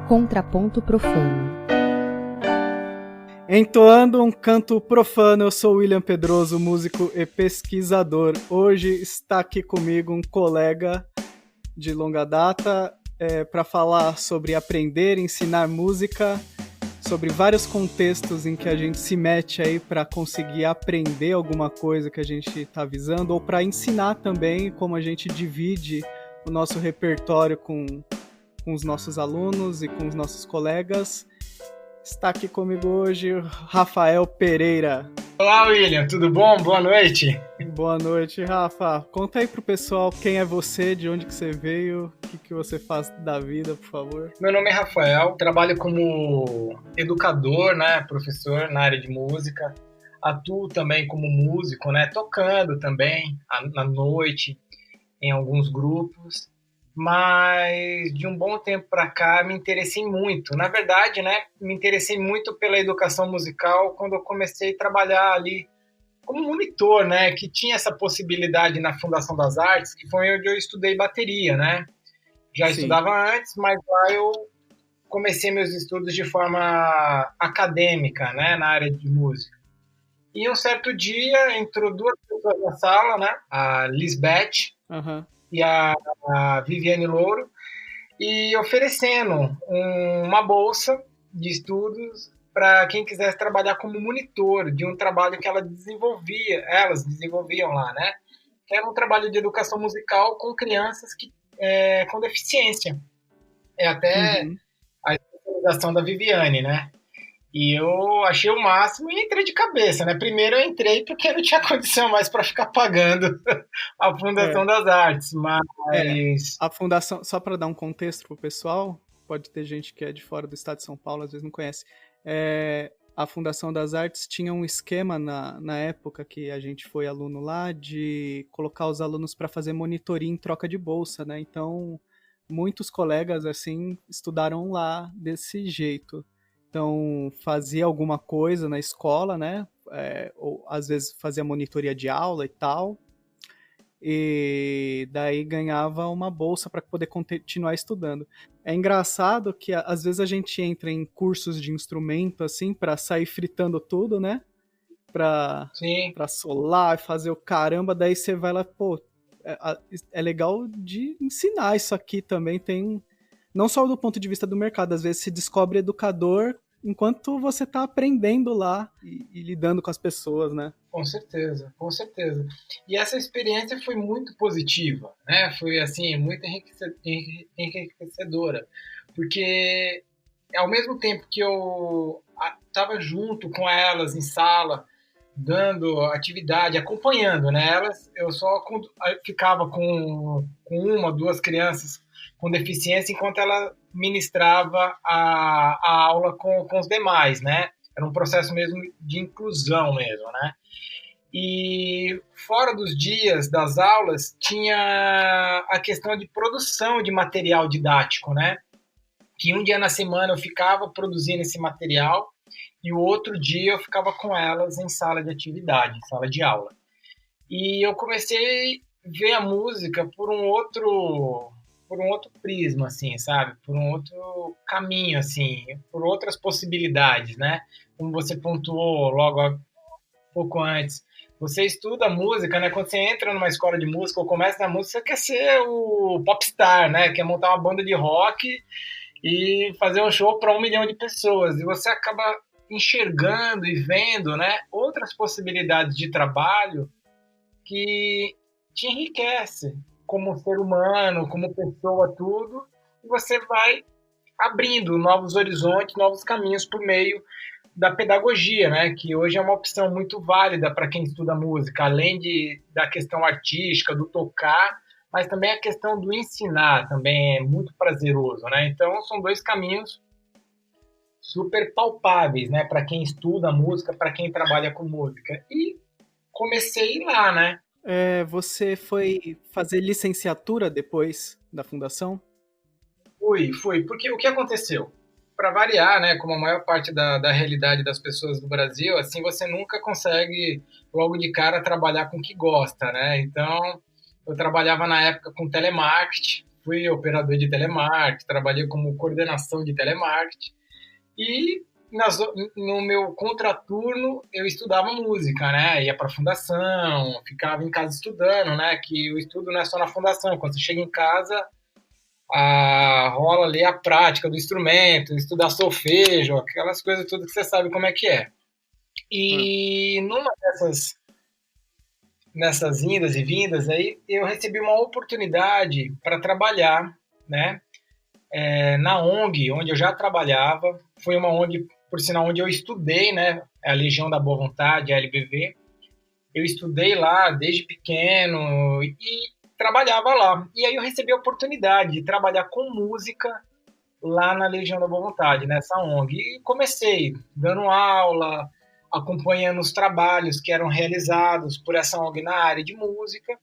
Contraponto Profano. Entoando um canto profano, eu sou William Pedroso, músico e pesquisador. Hoje está aqui comigo um colega de longa data para falar sobre aprender, ensinar música, sobre vários contextos em que a gente se mete aí para conseguir aprender alguma coisa que a gente está visando, ou para ensinar também como a gente divide o nosso repertório com os nossos alunos e com os nossos colegas. Está aqui comigo hoje o Rafael Pereira. Olá, William, tudo bom? Boa noite. Boa noite, Rafa. Conta aí pro pessoal quem é você, de onde que você veio, o que você faz da vida, por favor. Meu nome é Rafael, trabalho como educador, professor na área de música. Atuo também como músico, tocando também na noite em alguns grupos. Mas de um bom tempo para cá me interessei muito. Na verdade, me interessei muito pela educação musical quando eu comecei a trabalhar ali como monitor, que tinha essa possibilidade na Fundação das Artes, que foi onde eu estudei bateria, Já Sim. Estudava antes, mas lá eu comecei meus estudos de forma acadêmica, na área de música. E um certo dia entrou duas pessoas na sala, a Lisbeth, e a Viviane Louro, e oferecendo uma bolsa de estudos para quem quisesse trabalhar como monitor de um trabalho que elas desenvolviam lá, que era um trabalho de educação musical com crianças com deficiência. É até a especialização da Viviane, E eu achei o máximo e entrei de cabeça, Primeiro eu entrei porque não tinha condição mais para ficar pagando a Fundação das Artes, mas... A Fundação, só para dar um contexto pro pessoal, pode ter gente que é de fora do estado de São Paulo, às vezes não conhece. A Fundação das Artes tinha um esquema na época que a gente foi aluno lá de colocar os alunos para fazer monitoria em troca de bolsa, Então, muitos colegas, assim, estudaram lá desse jeito. Então, fazia alguma coisa na escola, ou às vezes fazia monitoria de aula e tal, e daí ganhava uma bolsa para poder continuar estudando. É engraçado que às vezes a gente entra em cursos de instrumento, assim, para sair fritando tudo, Para solar e fazer o caramba, daí você vai lá, é legal de ensinar isso aqui também, não só do ponto de vista do mercado, às vezes se descobre educador enquanto você está aprendendo lá e lidando com as pessoas, Com certeza, com certeza. E essa experiência foi muito positiva, Foi, assim, muito enriquecedora, porque ao mesmo tempo que eu estava junto com elas em sala, dando atividade, acompanhando, Elas, eu só ficava com uma, duas crianças com deficiência enquanto ela ministrava a aula com os demais, Era um processo mesmo de inclusão mesmo, E fora dos dias das aulas tinha a questão de produção de material didático, Que um dia na semana eu ficava produzindo esse material e o outro dia eu ficava com elas em sala de atividade, em sala de aula. E eu comecei a ver a música por um outro prisma, assim, sabe? Por um outro caminho, assim, por outras possibilidades, Como você pontuou logo pouco antes. Você estuda música, Quando você entra numa escola de música ou começa na música, você quer ser o popstar, Quer montar uma banda de rock e fazer um show para 1 milhão de pessoas. E você acaba enxergando e vendo, outras possibilidades de trabalho que te enriquece como ser humano, como pessoa, tudo. E você vai abrindo novos horizontes, novos caminhos por meio da pedagogia, que hoje é uma opção muito válida para quem estuda música, além da questão artística, do tocar, mas também a questão do ensinar também é muito prazeroso, Então, são dois caminhos super palpáveis, para quem estuda música, para quem trabalha com música. E comecei lá, Você foi fazer licenciatura depois da fundação? Fui. Porque o que aconteceu? Para variar, como a maior parte da realidade das pessoas do Brasil, assim, você nunca consegue logo de cara trabalhar com o que gosta, Então, eu trabalhava na época com telemarketing, fui operador de telemarketing, trabalhei como coordenação de telemarketing e no meu contraturno eu estudava música, né? Ia para a fundação, ficava em casa estudando, né? Que o estudo não é só na fundação, quando você chega em casa, rola ali a prática do instrumento, estudar solfejo, aquelas coisas tudo que você sabe como é que é. E numa nessas indas e vindas aí, eu recebi uma oportunidade para trabalhar, né? Na ONG, onde eu já trabalhava. Foi uma ONG, por sinal, onde eu estudei, né? A Legião da Boa Vontade, a LBV. Eu estudei lá desde pequeno e trabalhava lá. E aí eu recebi a oportunidade de trabalhar com música lá na Legião da Boa Vontade, nessa ONG. E comecei dando aula, acompanhando os trabalhos que eram realizados por essa ONG na área de música.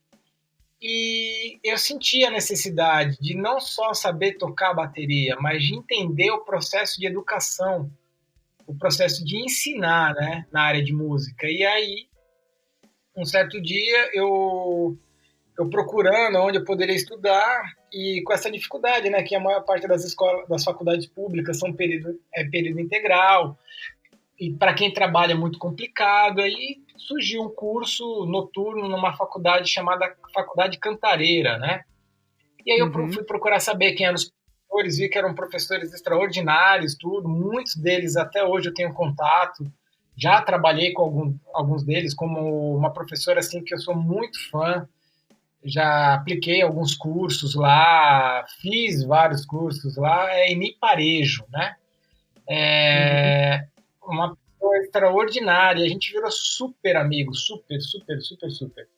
E eu senti a necessidade de não só saber tocar bateria, mas de entender o processo de educação, o processo de ensinar, né, na área de música. E aí, um certo dia, eu procurando onde eu poderia estudar e com essa dificuldade, né, que a maior parte das faculdades públicas são período integral, e para quem trabalha é muito complicado. Aí surgiu um curso noturno numa faculdade chamada Faculdade Cantareira, né? E aí eu fui procurar saber quem eram os professores, vi que eram professores extraordinários, tudo. Muitos deles até hoje eu tenho contato. Já trabalhei com alguns deles, como uma professora assim que eu sou muito fã. Já apliquei alguns cursos lá, fiz vários cursos lá, Eni Parejo, né? Uma pessoa extraordinária, a gente virou super amigos, super, super, super, super.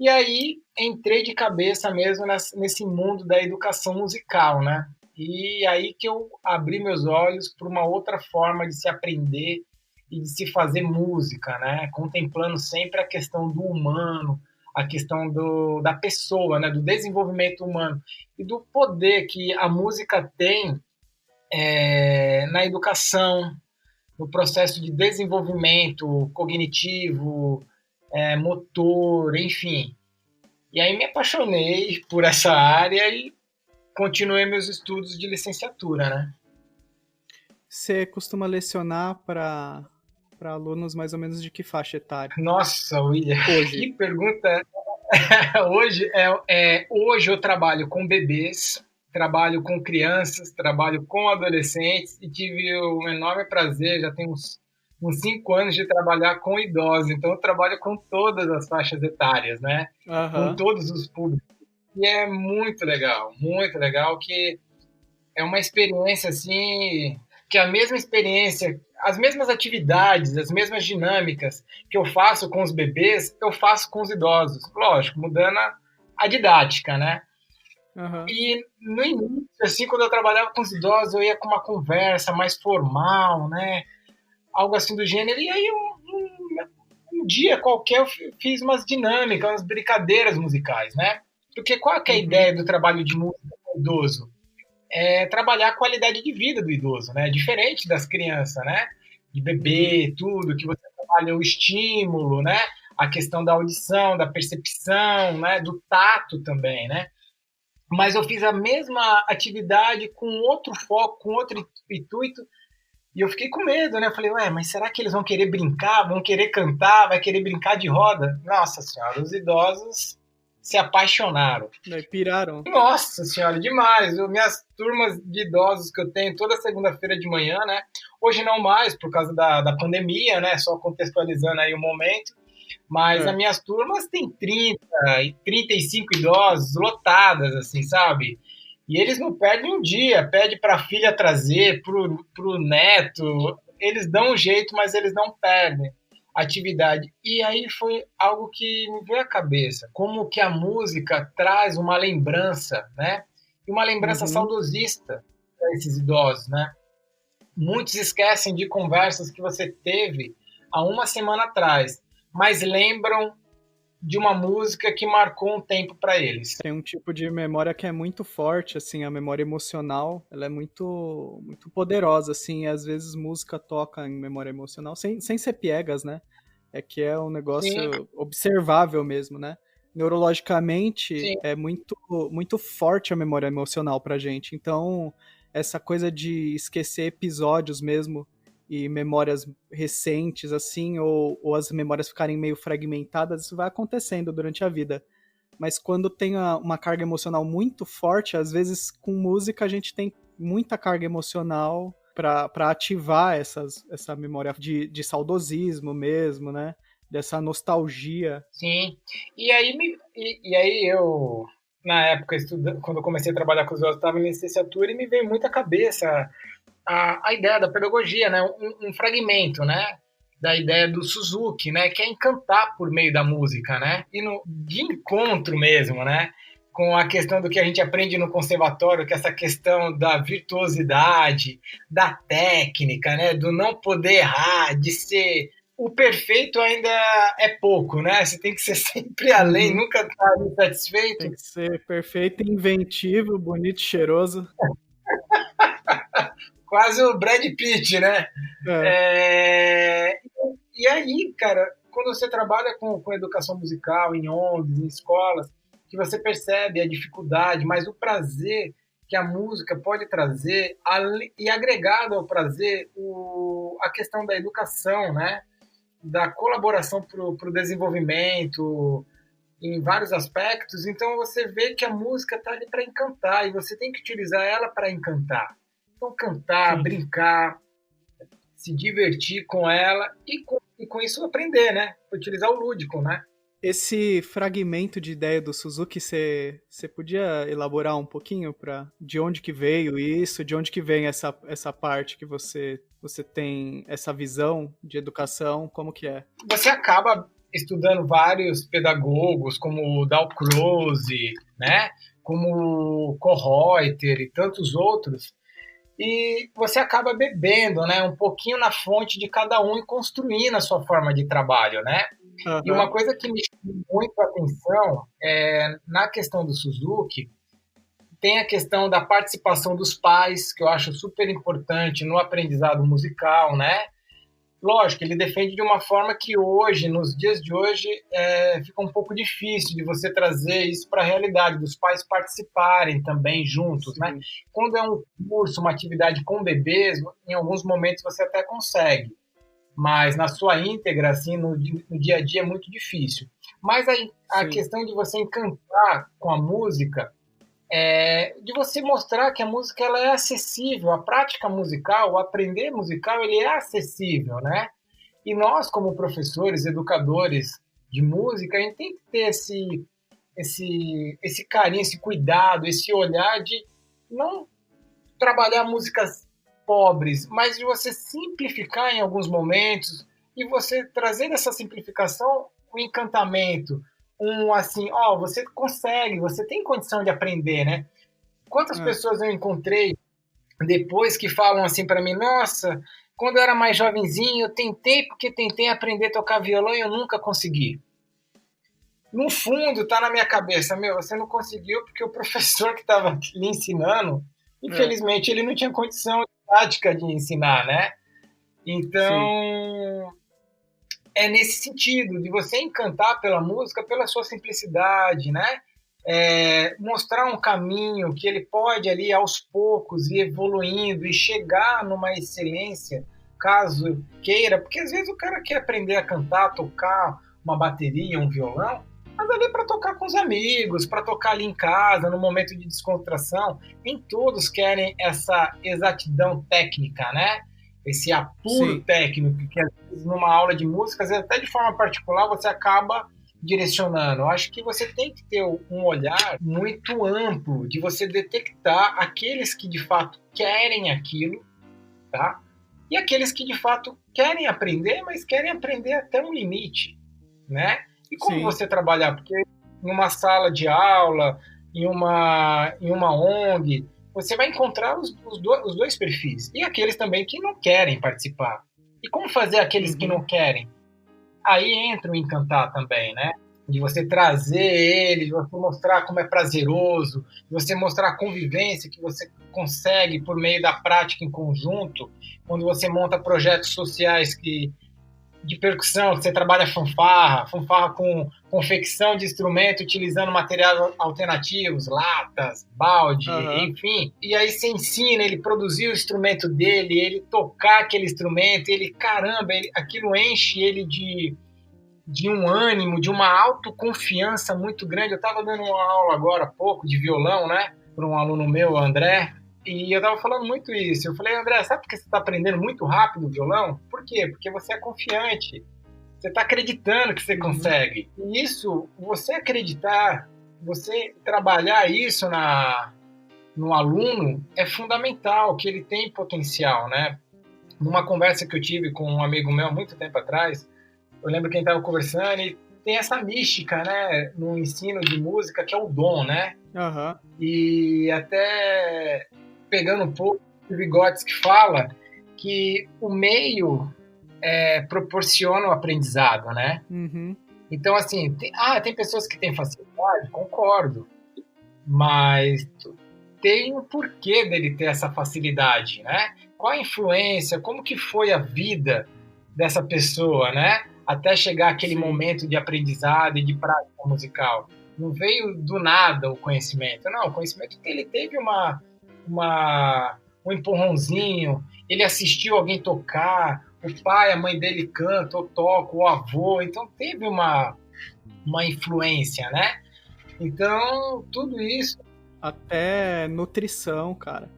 E aí entrei de cabeça mesmo nesse mundo da educação musical, né? E aí que eu abri meus olhos para uma outra forma de se aprender e de se fazer música, né? Contemplando sempre a questão do humano, a questão da pessoa, né? Do desenvolvimento humano e do poder que a música tem na educação, no processo de desenvolvimento cognitivo, motor, enfim. E aí me apaixonei por essa área e continuei meus estudos de licenciatura, né? Você costuma lecionar para alunos mais ou menos de que faixa etária? Nossa, William, Hoje. que pergunta. Hoje eu trabalho com bebês, trabalho com crianças, trabalho com adolescentes e tive um enorme prazer, já tenho uns 5 anos de trabalhar com idosos, então eu trabalho com todas as faixas etárias, né? Com todos os públicos. E é muito legal, que é uma experiência assim, que a mesma experiência, as mesmas atividades, as mesmas dinâmicas que eu faço com os bebês, eu faço com os idosos. Lógico, mudando a didática, né? E no início, assim, quando eu trabalhava com os idosos, eu ia com uma conversa mais formal, né? Algo assim do gênero. E aí, um dia qualquer, eu fiz umas dinâmicas, umas brincadeiras musicais, né? Porque qual que é a ideia do trabalho de música com o idoso? É trabalhar a qualidade de vida do idoso, né? Diferente das crianças, né? De bebê, tudo, que você trabalha o estímulo, né? A questão da audição, da percepção, né? Do tato também, né? Mas eu fiz a mesma atividade com outro foco, com outro intuito, e eu fiquei com medo, né? Eu falei, mas será que eles vão querer brincar, vão querer cantar, vai querer brincar de roda? Nossa senhora, os idosos se apaixonaram. Piraram. Nossa senhora, demais. Minhas turmas de idosos que eu tenho toda segunda-feira de manhã, né? Hoje não mais, por causa da pandemia, né? Só contextualizando aí o momento. Mas as minhas turmas têm 30 e 35 idosos lotadas, assim, sabe? E eles não perdem um dia, pede para a filha trazer, pro neto. Eles dão um jeito, mas eles não perdem a atividade. E aí foi algo que me veio à cabeça. Como que a música traz uma lembrança, né? E uma lembrança saudosista para esses idosos, né? Muitos esquecem de conversas que você teve há uma semana atrás, mas lembram de uma música que marcou um tempo para eles. Tem um tipo de memória que é muito forte, assim, a memória emocional, ela é muito, muito poderosa, assim, e às vezes música toca em memória emocional, sem ser piegas, né? É que é um negócio observável mesmo, né? neurologicamente Sim. é muito, muito forte a memória emocional pra gente. Então, essa coisa de esquecer episódios mesmo e memórias recentes, assim, ou as memórias ficarem meio fragmentadas, isso vai acontecendo durante a vida. Mas quando tem uma carga emocional muito forte, às vezes com música a gente tem muita carga emocional para ativar essa memória de saudosismo mesmo, né? Dessa nostalgia. Sim. E aí eu, na época, quando eu comecei a trabalhar com os outros, estava em licenciatura e me veio muito à cabeça a ideia da pedagogia, né? Um fragmento, né? Da ideia do Suzuki, né? Que é encantar por meio da música, né? E de encontro mesmo, né? Com a questão do que a gente aprende no conservatório, que é essa questão da virtuosidade, da técnica, né? Do não poder errar, de ser... O perfeito ainda é pouco, né? Você tem que ser sempre além, nunca estar satisfeito. Tem que ser perfeito, inventivo, bonito, cheiroso. Quase o Brad Pitt, né? E aí, cara, quando você trabalha com educação musical em ONGs, em escolas, que você percebe a dificuldade, mas o prazer que a música pode trazer, e agregado ao prazer, a questão da educação, né? Da colaboração para o desenvolvimento em vários aspectos. Então você vê que a música está ali para encantar e você tem que utilizar ela para encantar. Então cantar, Sim. brincar, se divertir com ela e com isso aprender, né? Utilizar o lúdico, né? Esse fragmento de ideia do Suzuki, você podia elaborar um pouquinho de onde que veio isso, de onde que vem essa parte que você tem essa visão de educação, como que é? Você acaba estudando vários pedagogos, como o Dalcroze, né? Como o Kohreuter e tantos outros, e você acaba bebendo, né, um pouquinho na fonte de cada um e construindo a sua forma de trabalho, né? Uhum. E uma coisa que me chama muito a atenção é na questão do Suzuki, tem a questão da participação dos pais, que eu acho super importante no aprendizado musical, né? Lógico, ele defende de uma forma que hoje, nos dias de hoje, fica um pouco difícil de você trazer isso para a realidade, dos pais participarem também juntos, Sim. né? Quando é um curso, uma atividade com bebês, em alguns momentos você até consegue, mas na sua íntegra, assim, no dia a dia é muito difícil. Mas a questão de você encantar com a música, de você mostrar que a música ela é acessível, a prática musical, o aprender musical, ele é acessível, né? E nós, como professores, educadores de música, a gente tem que ter esse carinho, esse cuidado, esse olhar de não trabalhar músicas pobres, mas de você simplificar em alguns momentos e você trazer dessa simplificação o encantamento, assim, você consegue, você tem condição de aprender, né? Quantas pessoas eu encontrei depois que falam assim para mim, nossa, quando eu era mais jovenzinho, eu tentei aprender a tocar violão e eu nunca consegui. No fundo, tá na minha cabeça, você não conseguiu porque o professor que estava lhe ensinando, infelizmente, ele não tinha condição prática de ensinar, né? Então, é nesse sentido, de você encantar pela música, pela sua simplicidade, né? Mostrar um caminho que ele pode ali aos poucos ir evoluindo e chegar numa excelência, caso queira, porque às vezes o cara quer aprender a cantar, tocar uma bateria, um violão, mas ali para tocar com os amigos, para tocar ali em casa, no momento de descontração, nem todos querem essa exatidão técnica, né? Esse apuro técnico, que às vezes numa aula de música, às vezes até de forma particular, você acaba direcionando. Eu acho que você tem que ter um olhar muito amplo de você detectar aqueles que de fato querem aquilo, tá? E aqueles que de fato querem aprender, mas querem aprender até um limite, né? E como você trabalhar? Porque em uma sala de aula, em uma ONG, você vai encontrar os dois perfis. E aqueles também que não querem participar. E como fazer aqueles que não querem? Aí entra o encantar também, né? De você trazer ele, de você mostrar como é prazeroso, de você mostrar a convivência que você consegue por meio da prática em conjunto, quando você monta projetos sociais de percussão, que você trabalha fanfarra com confecção de instrumento utilizando materiais alternativos, latas, balde, enfim. E aí você ensina ele produzir o instrumento dele, ele tocar aquele instrumento, caramba, aquilo enche ele de um ânimo, de uma autoconfiança muito grande. Eu estava dando uma aula agora há pouco de violão, né, para um aluno meu, o André, e eu estava falando muito isso. Eu falei, André, sabe por que você está aprendendo muito rápido o violão? Por quê? Porque você é confiante. Você está acreditando que você consegue. E isso, você acreditar, você trabalhar isso no aluno é fundamental, que ele tem potencial, né? Numa conversa que eu tive com um amigo meu há muito tempo atrás, eu lembro que a gente estava conversando e tem essa mística, né, no ensino de música, que é o dom, né? E até pegando um pouco de Vygotsky fala que o meio proporciona o aprendizado, né? Então, assim, tem pessoas que têm facilidade, concordo, mas tem o porquê dele ter essa facilidade, né? Qual a influência, como que foi a vida dessa pessoa, né? Até chegar aquele momento de aprendizado e de prática musical. Não veio do nada o conhecimento, não. O conhecimento que ele teve um empurrãozinho, ele assistiu alguém tocar, o pai, a mãe dele canta ou toca, o avô, então teve uma influência, né? Então, tudo isso... Até nutrição, cara.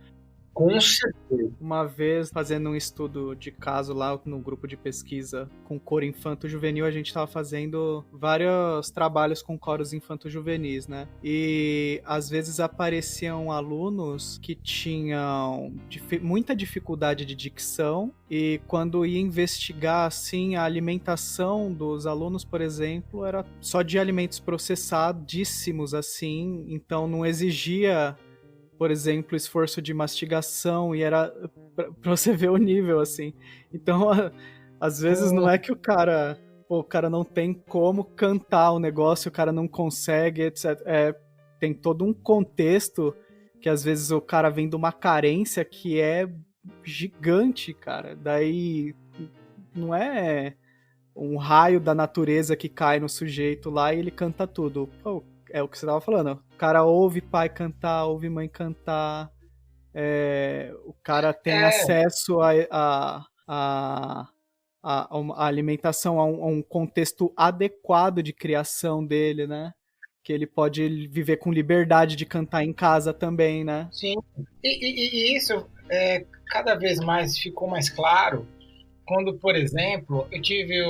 Com certeza. Uma vez, fazendo um estudo de caso lá no grupo de pesquisa com coro infanto-juvenil, a gente estava fazendo vários trabalhos com coros infanto-juvenis, né? E às vezes apareciam alunos que tinham muita dificuldade de dicção e quando ia investigar, assim, a alimentação dos alunos, por exemplo, era só de alimentos processadíssimos, assim, então não exigia, por exemplo, esforço de mastigação, e era pra você ver o nível, assim. Então, às vezes não é que o cara não tem como cantar o negócio, o cara não consegue, etc. Tem todo um contexto que às vezes o cara vem de uma carência que é gigante, cara. Daí não é um raio da natureza que cai no sujeito lá e ele canta tudo. Pô, é o que você tava falando. O cara ouve pai cantar, ouve mãe cantar. O cara tem acesso a alimentação, a um contexto adequado de criação dele, né? Que ele pode viver com liberdade de cantar em casa também, né? Sim. E isso cada vez mais ficou mais claro quando, por exemplo, eu tive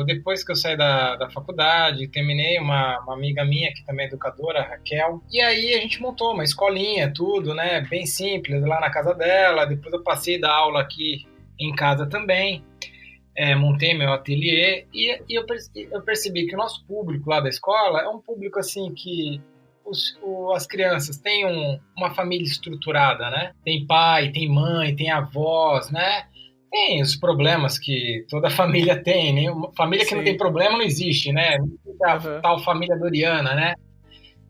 depois que eu saí da faculdade, terminei, uma amiga minha, que também é educadora, a Raquel, e aí a gente montou uma escolinha, tudo, né, bem simples, lá na casa dela. Depois eu passei da aula aqui em casa também, montei meu ateliê, e eu percebi que o nosso público lá da escola é um público, assim, que as crianças têm uma família estruturada, né, tem pai, tem mãe, tem avós, né. Tem os problemas que toda família tem, né? Uma família que não tem problema não existe, né? Tal família doriana, né?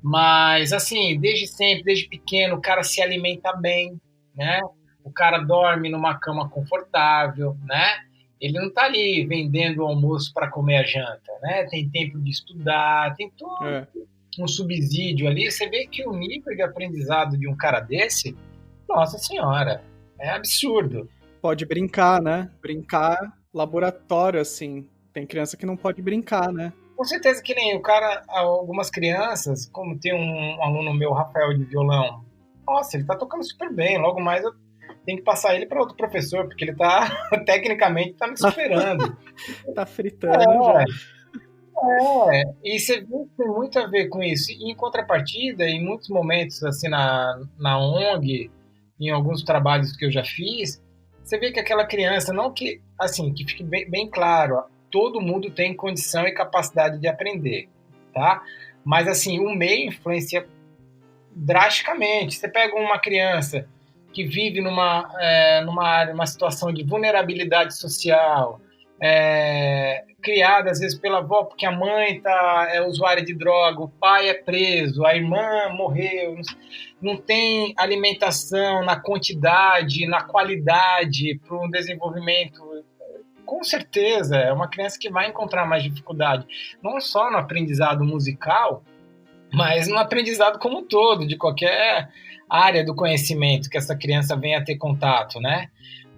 Mas, assim, desde sempre, desde pequeno, o cara se alimenta bem, né? O cara dorme numa cama confortável, né? Ele não tá ali vendendo o almoço para comer a janta, né? Tem tempo de estudar, tem todo um subsídio ali. Você vê que o nível de aprendizado de um cara desse, nossa senhora, é absurdo. Pode brincar, né? Brincar, laboratório, assim. Tem criança que não pode brincar, né? Com certeza que nem o cara, algumas crianças, como tem um aluno meu, Rafael, de violão, nossa, ele tá tocando super bem, logo mais eu tenho que passar ele para outro professor, porque ele tá, tecnicamente, tá me superando. Tá fritando já. E você vê que tem muito a ver com isso. E em contrapartida, em muitos momentos, assim, na ONG, em alguns trabalhos que eu já fiz, você vê que aquela criança, não que, assim, que fique bem claro, todo mundo tem condição e capacidade de aprender, tá? Mas, assim, o meio influencia drasticamente. Você pega uma criança que vive numa situação de vulnerabilidade social, criada, às vezes, pela avó, porque a mãe é usuária de droga, o pai é preso, a irmã morreu, não tem alimentação na quantidade, na qualidade, para um desenvolvimento Com certeza, é uma criança que vai encontrar mais dificuldade, não só no aprendizado musical, mas no aprendizado como um todo, de qualquer área do conhecimento que essa criança venha a ter contato, né?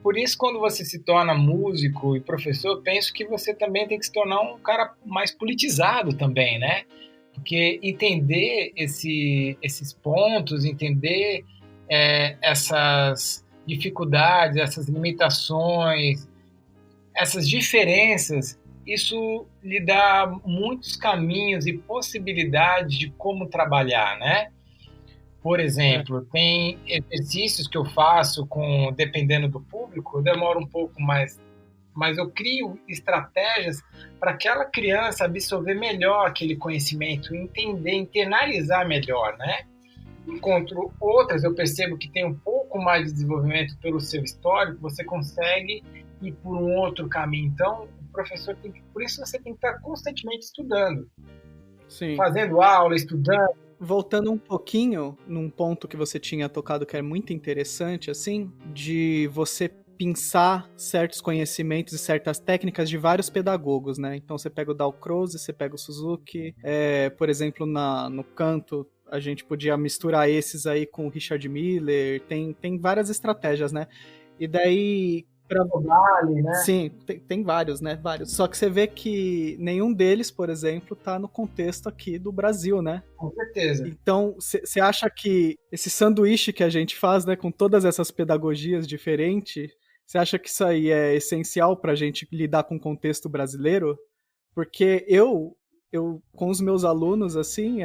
Por isso, quando você se torna músico e professor, eu penso que você também tem que se tornar um cara mais politizado também, né? Porque entender esses pontos, entender essas dificuldades, essas limitações, essas diferenças, isso lhe dá muitos caminhos e possibilidades de como trabalhar, né? Por exemplo, tem exercícios que eu faço dependendo do público, eu demoro um pouco mais, mas eu crio estratégias para aquela criança absorver melhor aquele conhecimento, entender, internalizar melhor, né? Encontro outras, eu percebo que tem um pouco mais de desenvolvimento pelo seu histórico, você consegue ir por um outro caminho. Então, o professor por isso você tem que estar constantemente estudando. Sim. Fazendo aula, estudando. Voltando um pouquinho num ponto que você tinha tocado que é muito interessante, assim, de você pensar certos conhecimentos e certas técnicas de vários pedagogos, né? Então você pega o Dalcroze, você pega o Suzuki, por exemplo, no canto, a gente podia misturar esses aí com o Richard Miller, tem várias estratégias, né? E daí... Vale, né? Sim, tem vários, né? Vários. Só que você vê que nenhum deles, por exemplo, tá no contexto aqui do Brasil, né? Com certeza. Então, você acha que esse sanduíche que a gente faz, né, com todas essas pedagogias diferentes, você acha que isso aí é essencial pra gente lidar com o contexto brasileiro? Porque eu com os meus alunos, assim,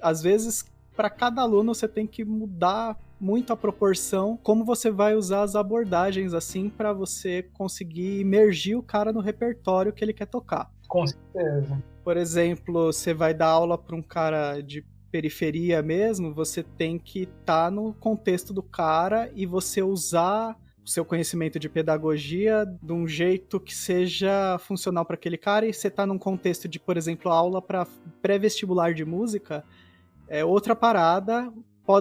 às vezes, para cada aluno você tem que mudar muito a proporção, como você vai usar as abordagens, assim, para você conseguir imergir o cara no repertório que ele quer tocar. Com certeza. Por exemplo, você vai dar aula para um cara de periferia mesmo, você tem que estar no contexto do cara e você usar o seu conhecimento de pedagogia de um jeito que seja funcional para aquele cara, e você está num contexto de, por exemplo, aula para pré-vestibular de música, é outra parada.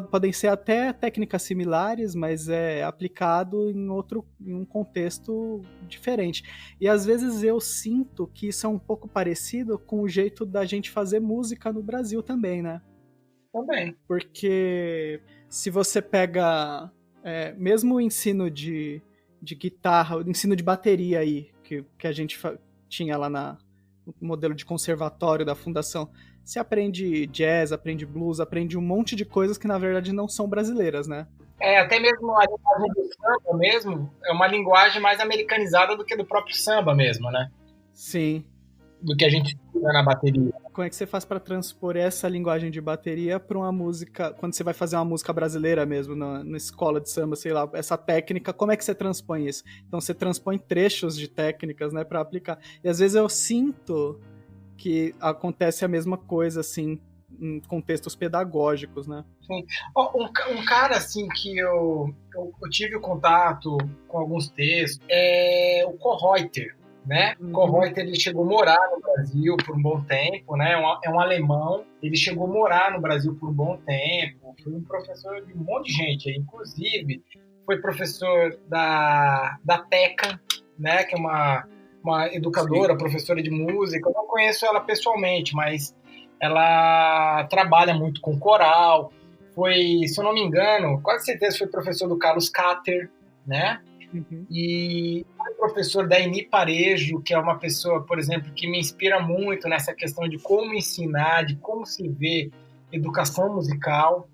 Podem ser até técnicas similares, mas é aplicado em um contexto diferente. E às vezes eu sinto que isso é um pouco parecido com o jeito da gente fazer música no Brasil também, né? Também. Porque se você pega mesmo o ensino de guitarra, o ensino de bateria aí, que a gente tinha lá no modelo de conservatório da fundação, você aprende jazz, aprende blues, aprende um monte de coisas que na verdade não são brasileiras, né? Até mesmo a linguagem do samba mesmo é uma linguagem mais americanizada do que do próprio samba mesmo, né? Sim. Do que a gente estuda na bateria. Como é que você faz para transpor essa linguagem de bateria para uma música, quando você vai fazer uma música brasileira mesmo, na escola de samba, sei lá, essa técnica, como é que você transpõe isso? Então você transpõe trechos de técnicas, né, para aplicar. E às vezes eu sinto que acontece a mesma coisa, assim, em contextos pedagógicos, né? Sim. Um cara, assim, que eu tive contato com alguns textos é o Kohreuter, né? O Kohreuter, ele chegou a morar no Brasil por um bom tempo, né? É um alemão, ele chegou a morar no Brasil por um bom tempo, foi um professor de um monte de gente, inclusive foi professor da Teca, né? Que é uma educadora, professora de música. Eu não conheço ela pessoalmente, mas ela trabalha muito com coral. Foi, se eu não me engano, quase certeza foi professor do Carlos Cater, né? E foi professor da Eni Parejo, que é uma pessoa, por exemplo, que me inspira muito nessa questão de como ensinar, de como se vê educação musical.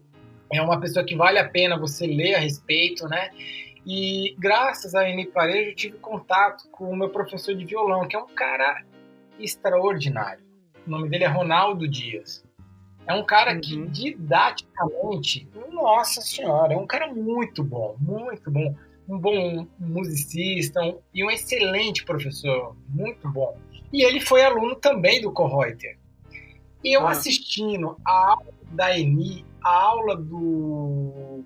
É uma pessoa que vale a pena você ler a respeito, né? E graças a Eni Parejo eu tive contato com o meu professor de violão, que é um cara extraordinário. O nome dele é Ronaldo Dias. É um cara que didaticamente, nossa senhora, é um cara muito bom, um bom musicista e um excelente professor, muito bom. E ele foi aluno também do Kohreuter. E eu assistindo a aula da Eni, a aula do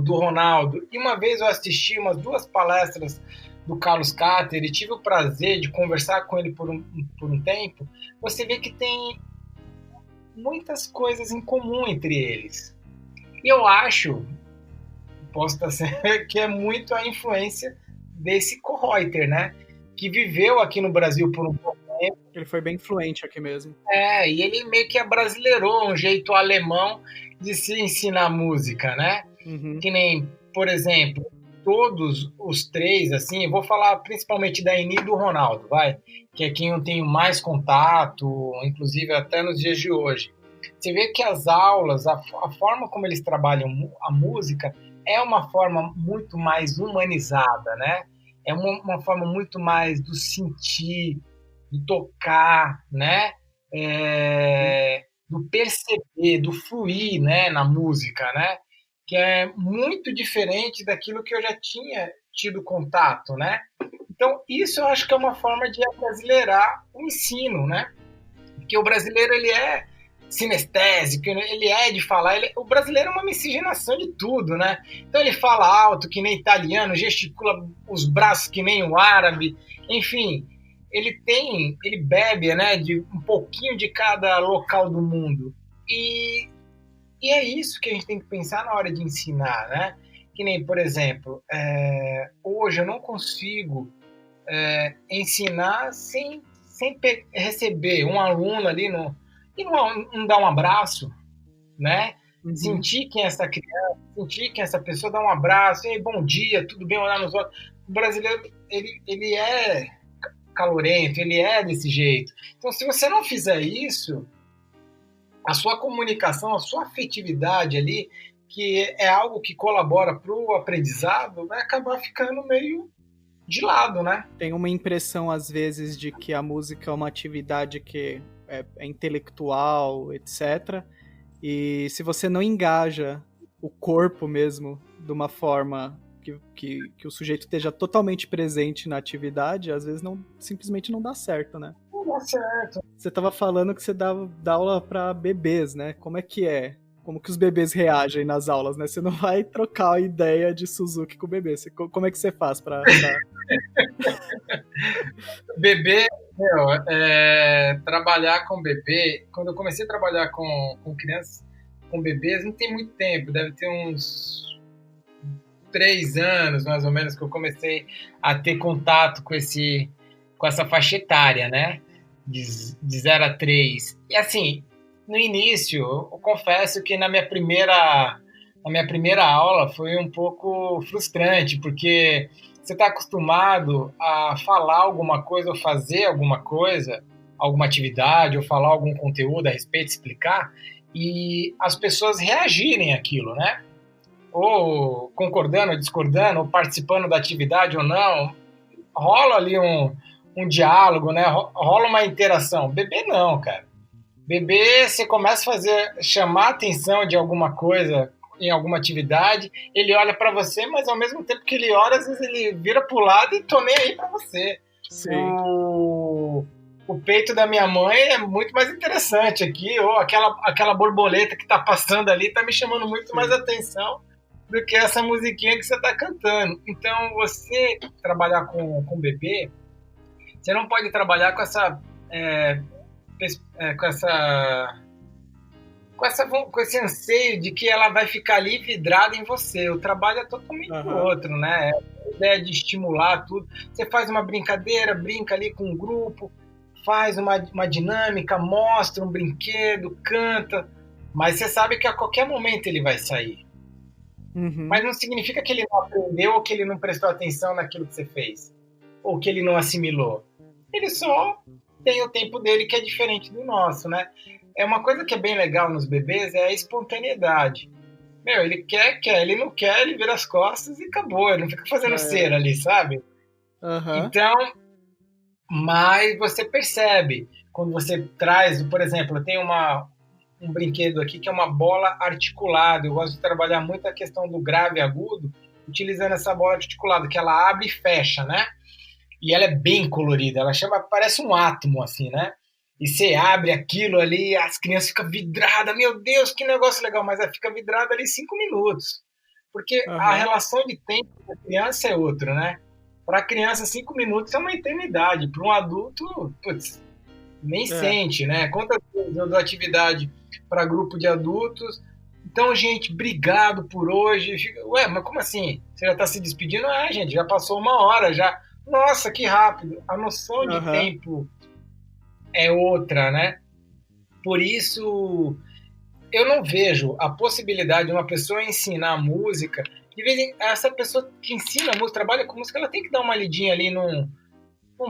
Ronaldo, e uma vez eu assisti umas 2 palestras do Carlos Cater e tive o prazer de conversar com ele por um tempo, você vê que tem muitas coisas em comum entre eles. E eu acho, posso estar certo, que é muito a influência desse Kohreuter, né? Que viveu aqui no Brasil por um pouco tempo. Ele foi bem influente aqui mesmo. E ele meio que abrasileirou um jeito alemão de se ensinar música, né? Uhum. Que nem, por exemplo, todos os três, assim, eu vou falar principalmente da Eni e do Ronaldo, que é quem eu tenho mais contato, inclusive até nos dias de hoje. Você vê que as aulas, a forma como eles trabalham a música é uma forma muito mais humanizada, né? É uma forma muito mais do sentir, do tocar, né? Do perceber, do fluir, né? Na música, né? Que é muito diferente daquilo que eu já tinha tido contato, né? Então, isso eu acho que é uma forma de abrasileirar o ensino, né? Porque o brasileiro, ele é sinestésico, ele é de falar, o brasileiro é uma miscigenação de tudo, né? Então ele fala alto que nem italiano, gesticula os braços que nem o árabe, enfim, ele bebe, né, de um pouquinho de cada local do mundo. E é isso que a gente tem que pensar na hora de ensinar, né? Que nem, por exemplo, hoje eu não consigo ensinar sem receber um aluno ali e não dar um abraço, né? Uhum. Sentir quem é essa criança, sentir quem é essa pessoa, dar um abraço, ei, bom dia, tudo bem, olhar nos olhos. O brasileiro, ele é calorento, ele é desse jeito. Então, se você não fizer isso, a sua comunicação, a sua afetividade ali, que é algo que colabora para o aprendizado, vai acabar ficando meio de lado, né? Tem uma impressão, às vezes, de que a música é uma atividade que é intelectual, etc. E se você não engaja o corpo mesmo de uma forma que o sujeito esteja totalmente presente na atividade, às vezes simplesmente não dá certo, né? Não dá certo. Você estava falando que você dá aula para bebês, né? Como é que é? Como que os bebês reagem nas aulas, né? Você não vai trocar a ideia de Suzuki com o bebê. Como é que você faz para... Bebê, trabalhar com bebê... Quando eu comecei a trabalhar com crianças, com bebês, não tem muito tempo. Deve ter uns 3 anos, mais ou menos, que eu comecei a ter contato com essa faixa etária, né? De 0 a 3. E assim... No início, eu confesso que na minha primeira aula foi um pouco frustrante, porque você está acostumado a falar alguma coisa ou fazer alguma coisa, alguma atividade, ou falar algum conteúdo a respeito, explicar, e as pessoas reagirem àquilo, né? Ou concordando, ou discordando, ou participando da atividade ou não. Rola ali um diálogo, né? Rola uma interação. Bebê não, cara. Bebê, você começa a chamar a atenção de alguma coisa em alguma atividade, ele olha para você, mas ao mesmo tempo que ele olha, às vezes ele vira pro lado e tô nem aí para você. Sim. O peito da minha mãe é muito mais interessante aqui, ou aquela borboleta que tá passando ali tá me chamando muito mais atenção do que essa musiquinha que você tá cantando. Então, você trabalhar com bebê, você não pode trabalhar com esse anseio de que ela vai ficar ali vidrada em você. O trabalho é totalmente outro, né? A ideia de estimular tudo. Você faz uma brincadeira, brinca ali com um grupo, faz uma dinâmica, mostra um brinquedo, canta, mas você sabe que a qualquer momento ele vai sair. Uhum. Mas não significa que ele não aprendeu ou que ele não prestou atenção naquilo que você fez, ou que ele não assimilou. Ele só tem o tempo dele que é diferente do nosso, né? É uma coisa que é bem legal nos bebês, é a espontaneidade. Ele quer, ele não quer, ele vira as costas e acabou. Ele não fica fazendo cera ali, sabe? Uhum. Então, mas você percebe, quando você traz, por exemplo, eu tenho um brinquedo aqui que é uma bola articulada. Eu gosto de trabalhar muito a questão do grave e agudo, utilizando essa bola articulada, que ela abre e fecha, né? E ela é bem colorida, parece um átomo, assim, né? E você abre aquilo ali, as crianças ficam vidradas, meu Deus, que negócio legal, mas ela fica vidrada ali 5 minutos. Porque a relação de tempo da criança é outra, né? Para a criança, 5 minutos é uma eternidade. Para um adulto, nem sente, né? Quantas vezes eu dou atividade para grupo de adultos, Então, gente, obrigado por hoje. Ué, mas como assim? Você já está se despedindo? Ah, gente, já passou 1 hora já. Nossa, que rápido. A noção de Aham. tempo é outra, né? Por isso, eu não vejo a possibilidade de uma pessoa ensinar música. Essa pessoa que ensina música, trabalha com música, ela tem que dar uma lidinha ali num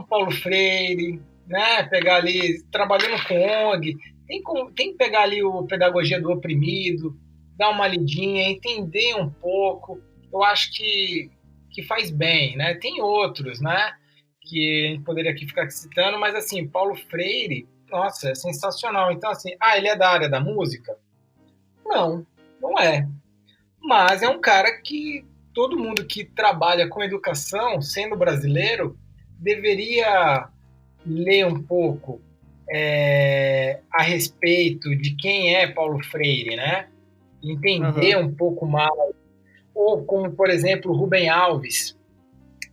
Paulo Freire, né? Pegar ali, trabalhando com ONG, tem que pegar ali o Pedagogia do Oprimido, dar uma lidinha, entender um pouco. Eu acho que faz bem, né? Tem outros, né? Que a gente poderia aqui ficar citando, mas assim, Paulo Freire, nossa, é sensacional. Então, assim, ele é da área da música? Não, não é. Mas é um cara que todo mundo que trabalha com educação, sendo brasileiro, deveria ler um pouco a respeito de quem é Paulo Freire, né? Entender Aham. um pouco mais. Ou como, por exemplo, Rubem Alves,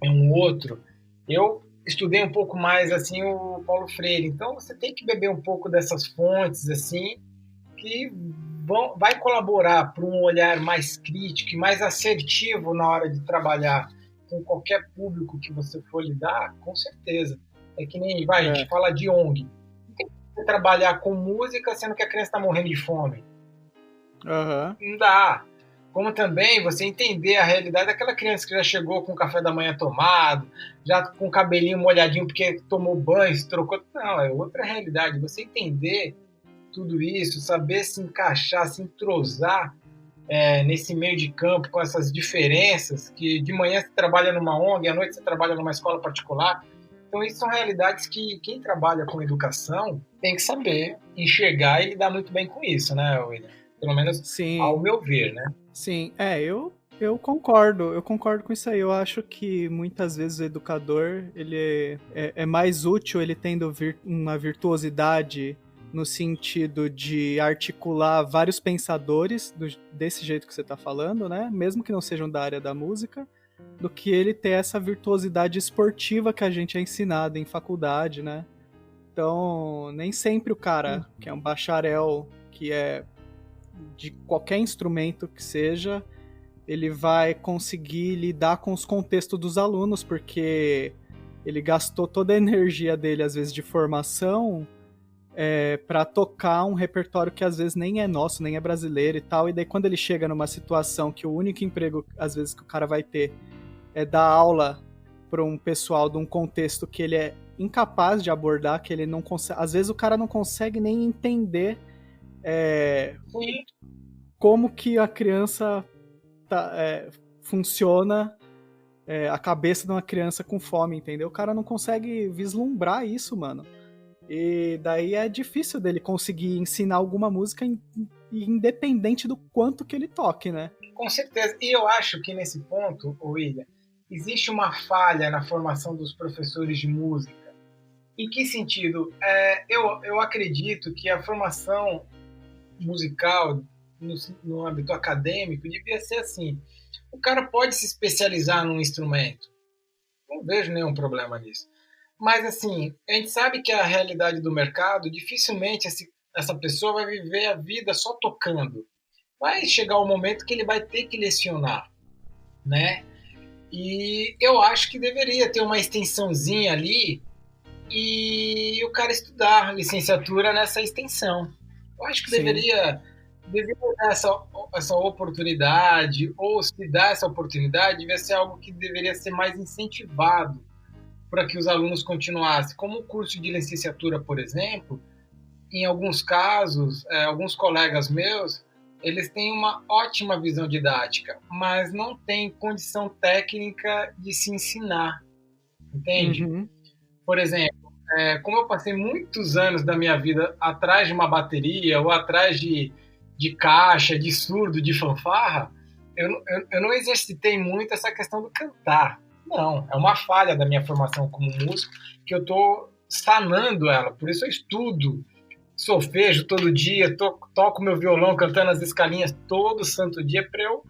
é um outro. Eu estudei um pouco mais assim o Paulo Freire. Então você tem que beber um pouco dessas fontes assim que vai colaborar para um olhar mais crítico e mais assertivo na hora de trabalhar com qualquer público que você for lidar, com certeza. É que nem, a gente É. fala de ONG. Não tem que trabalhar com música sendo que a criança está morrendo de fome. Aham. Não dá. Como também você entender a realidade daquela criança que já chegou com o café da manhã tomado, já com o cabelinho molhadinho porque tomou banho, se trocou. Não, é outra realidade. Você entender tudo isso, saber se encaixar, se entrosar nesse meio de campo com essas diferenças, que de manhã você trabalha numa ONG, à noite você trabalha numa escola particular. Então, isso são realidades que quem trabalha com educação tem que saber enxergar e lidar muito bem com isso, né, William? Pelo menos ao Sim, meu ver, né? sim. Eu concordo com isso aí. Eu acho que muitas vezes o educador, ele é mais útil ele tendo uma virtuosidade no sentido de articular vários pensadores desse jeito que você está falando, né? Mesmo que não sejam da área da música, do que ele ter essa virtuosidade esportiva que a gente é ensinado em faculdade, né? Então, nem sempre o cara que é um bacharel, que é de qualquer instrumento que seja, ele vai conseguir lidar com os contextos dos alunos, porque ele gastou toda a energia dele, às vezes, de formação para tocar um repertório que às vezes nem é nosso, nem é brasileiro e tal. E daí quando ele chega numa situação que o único emprego, às vezes, que o cara vai ter é dar aula para um pessoal de um contexto que ele é incapaz de abordar, que ele não consegue. Às vezes o cara não consegue nem entender Sim, como que a criança funciona, a cabeça de uma criança com fome, entendeu? O cara não consegue vislumbrar isso, mano. E daí é difícil dele conseguir ensinar alguma música independente do quanto que ele toque, né? com certeza. E eu acho que nesse ponto, William, existe uma falha na formação dos professores de música. Em que sentido? Eu acredito que a formação musical no âmbito acadêmico devia ser assim. O cara pode se especializar num instrumento. Não vejo nenhum problema nisso. Mas, assim, a gente sabe que a realidade do mercado, dificilmente essa pessoa vai viver a vida só tocando. Vai chegar o momento que ele vai ter que lecionar, né? E eu acho que deveria ter uma extensãozinha ali e o cara estudar licenciatura nessa extensão. Eu acho que Sim. deveria dar essa oportunidade, ou se dá essa oportunidade, devia ser algo que deveria ser mais incentivado para que os alunos continuassem. Como o curso de licenciatura, por exemplo, em alguns casos, alguns colegas meus, eles têm uma ótima visão didática, mas não têm condição técnica de se ensinar, entende? Uhum. Por exemplo, como eu passei muitos anos da minha vida atrás de uma bateria ou atrás de caixa, de surdo, de fanfarra, eu não exercitei muito essa questão do cantar. Não, é uma falha da minha formação como músico que eu estou sanando ela. Por isso eu estudo, solfejo todo dia, toco meu violão cantando as escalinhas todo santo dia para eu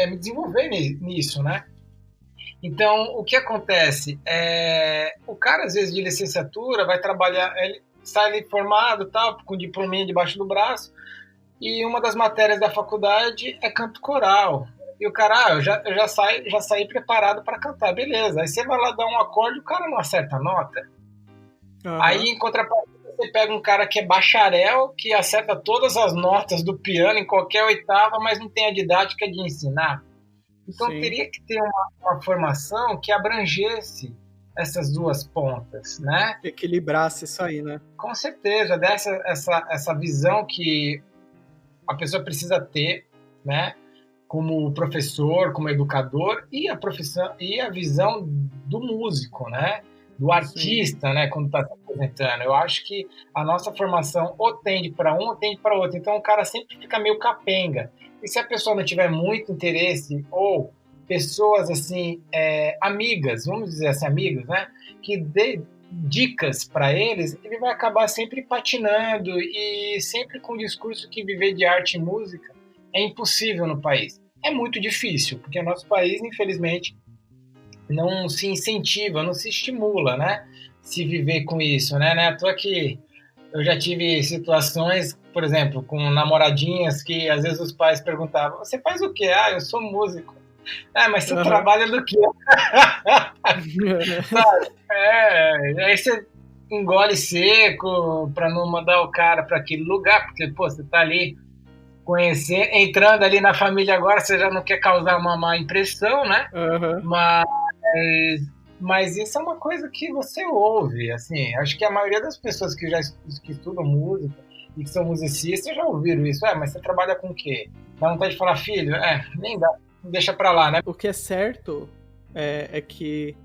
me desenvolver nisso, né? Então, o que acontece? O cara, às vezes, de licenciatura, vai trabalhar, ele sai ali formado, tal, com diplominha debaixo do braço, e uma das matérias da faculdade é canto coral. E o cara, eu já saí preparado para cantar, beleza. Aí você vai lá dar um acorde, o cara não acerta a nota. Aí, em contrapartida, você pega um cara que é bacharel, que acerta todas as notas do piano em qualquer oitava, mas não tem a didática de ensinar. Então, Sim. teria que ter uma formação que abrangesse essas duas pontas, né? Equilibrasse isso aí, né? Com certeza, dessa essa visão que a pessoa precisa ter, né? Como professor, como educador, e a profissão e a visão do músico, né? Do artista, né? Quando está se apresentando. Eu acho que a nossa formação ou tende para um ou tende para outro. Então o cara sempre fica meio capenga. E se a pessoa não tiver muito interesse ou pessoas assim, amigas, vamos dizer assim, amigas, né? Que dê dicas para eles, ele vai acabar sempre patinando e sempre com o discurso que viver de arte e música é impossível no país. É muito difícil, porque o nosso país, infelizmente, não se incentiva, não se estimula, né? Se viver com isso, né? Não é à toa que eu já tive situações, por exemplo, com namoradinhas que às vezes os pais perguntavam: você faz o quê? Ah, eu sou músico. Ah, mas você trabalha do quê? Sabe? Aí você engole seco para não mandar o cara para aquele lugar, porque, pô, você tá ali conhecer, entrando ali na família agora, você já não quer causar uma má impressão, né? Mas isso é uma coisa que você ouve, assim, acho que a maioria das pessoas que estudam música e que são musicistas já ouviram isso. Mas você trabalha com o quê? Dá vontade de falar, filho? Nem dá, deixa pra lá, né? O que é certo é que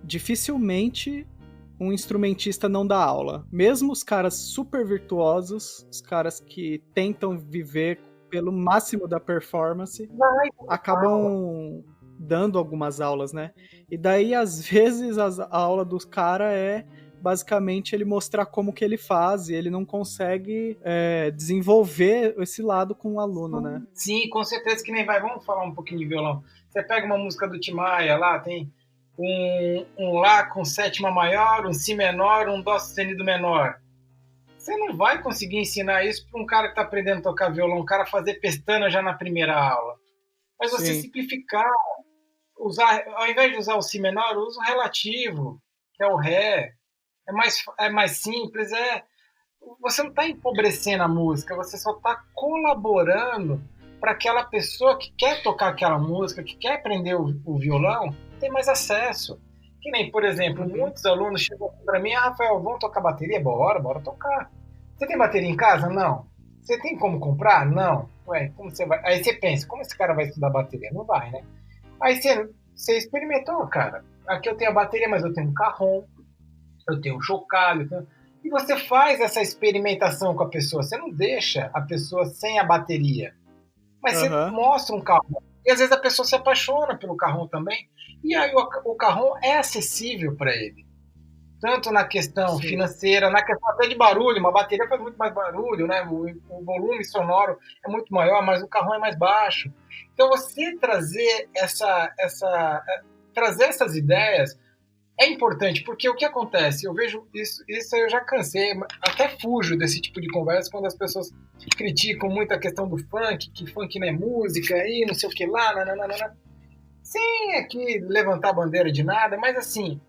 dificilmente um instrumentista não dá aula. Mesmo os caras super virtuosos, os caras que tentam viver pelo máximo da performance, acabam dando algumas aulas, né? E daí, às vezes, a aula dos caras é basicamente ele mostrar como que ele faz e ele não consegue desenvolver esse lado com o aluno, né? Sim, com certeza que nem vai. Vamos falar um pouquinho de violão. Você pega uma música do Tim Maia lá, tem um Lá com sétima maior, um Si menor, um Dó sustenido menor. Você não vai conseguir ensinar isso para um cara que está aprendendo a tocar violão, um cara fazer pestana já na primeira aula. Mas você simplificar, ao invés de usar o Si menor, usa o relativo, que é o Ré. É mais simples, você não está empobrecendo a música, você só está colaborando para aquela pessoa que quer tocar aquela música, que quer aprender o violão, ter mais acesso. Que nem, por exemplo, muitos alunos chegam para mim: Rafael, vamos tocar bateria? Bora tocar. Você tem bateria em casa? Não. Você tem como comprar? Não. Ué, como você vai? Aí você pensa, como esse cara vai estudar bateria? Não vai, né? Aí você experimentou, cara. Aqui eu tenho a bateria, mas eu tenho um carrom, eu tenho um chocalho, e você faz essa experimentação com a pessoa. Você não deixa a pessoa sem a bateria. Mas você mostra um carrom. E às vezes a pessoa se apaixona pelo carrom também. E aí o carrom é acessível para ele. Tanto na questão financeira, na questão até de barulho. Uma bateria faz muito mais barulho, né? O volume sonoro é muito maior, mas o carrom é mais baixo. Então você trazer trazer essas ideias é importante, porque o que acontece? Eu vejo isso eu já cansei, até fujo desse tipo de conversa quando as pessoas criticam muito a questão do funk, que funk não é música, e não sei o que lá, nananana. Sem aqui levantar bandeira de nada, mas assim,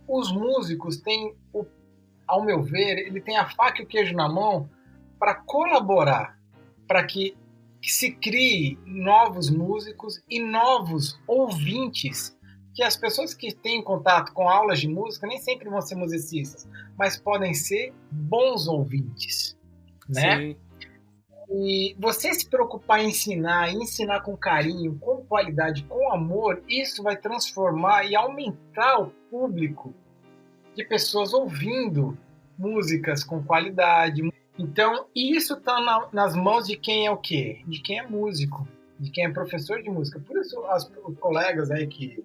os músicos têm, ao meu ver, ele tem a faca e o queijo na mão para colaborar, para que se crie novos músicos e novos ouvintes, que as pessoas que têm contato com aulas de música nem sempre vão ser musicistas, mas podem ser bons ouvintes, né? Sim. E você se preocupar em ensinar com carinho, com qualidade, com amor, isso vai transformar e aumentar o público de pessoas ouvindo músicas com qualidade. Então, isso está nas mãos de quem é o quê? De quem é músico, de quem é professor de música. Por isso, os colegas aí que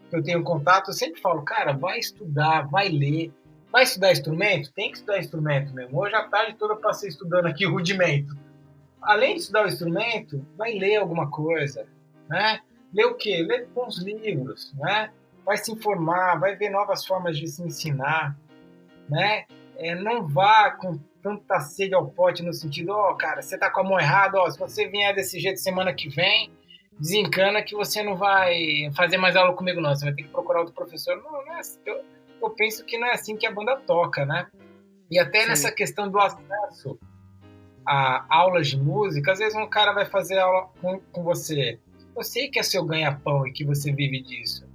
eu tenho contato, eu sempre falo, cara, vai estudar, vai ler. Vai estudar instrumento? Tem que estudar instrumento mesmo. Hoje a tarde toda eu passei estudando aqui rudimento. Além de estudar o instrumento, vai ler alguma coisa, né? Ler o quê? Ler bons livros, né? Vai se informar, vai ver novas formas de se ensinar, né? não vá com tanta sede ao pote no sentido, cara, você tá com a mão errada, se você vier desse jeito semana que vem, desencana que você não vai fazer mais aula comigo não, você vai ter que procurar outro professor. Não é assim, eu penso que não é assim que a banda toca, né? E até nessa questão do acesso a aulas de música, às vezes um cara vai fazer aula com você. Eu sei que é seu ganha-pão e que você vive disso,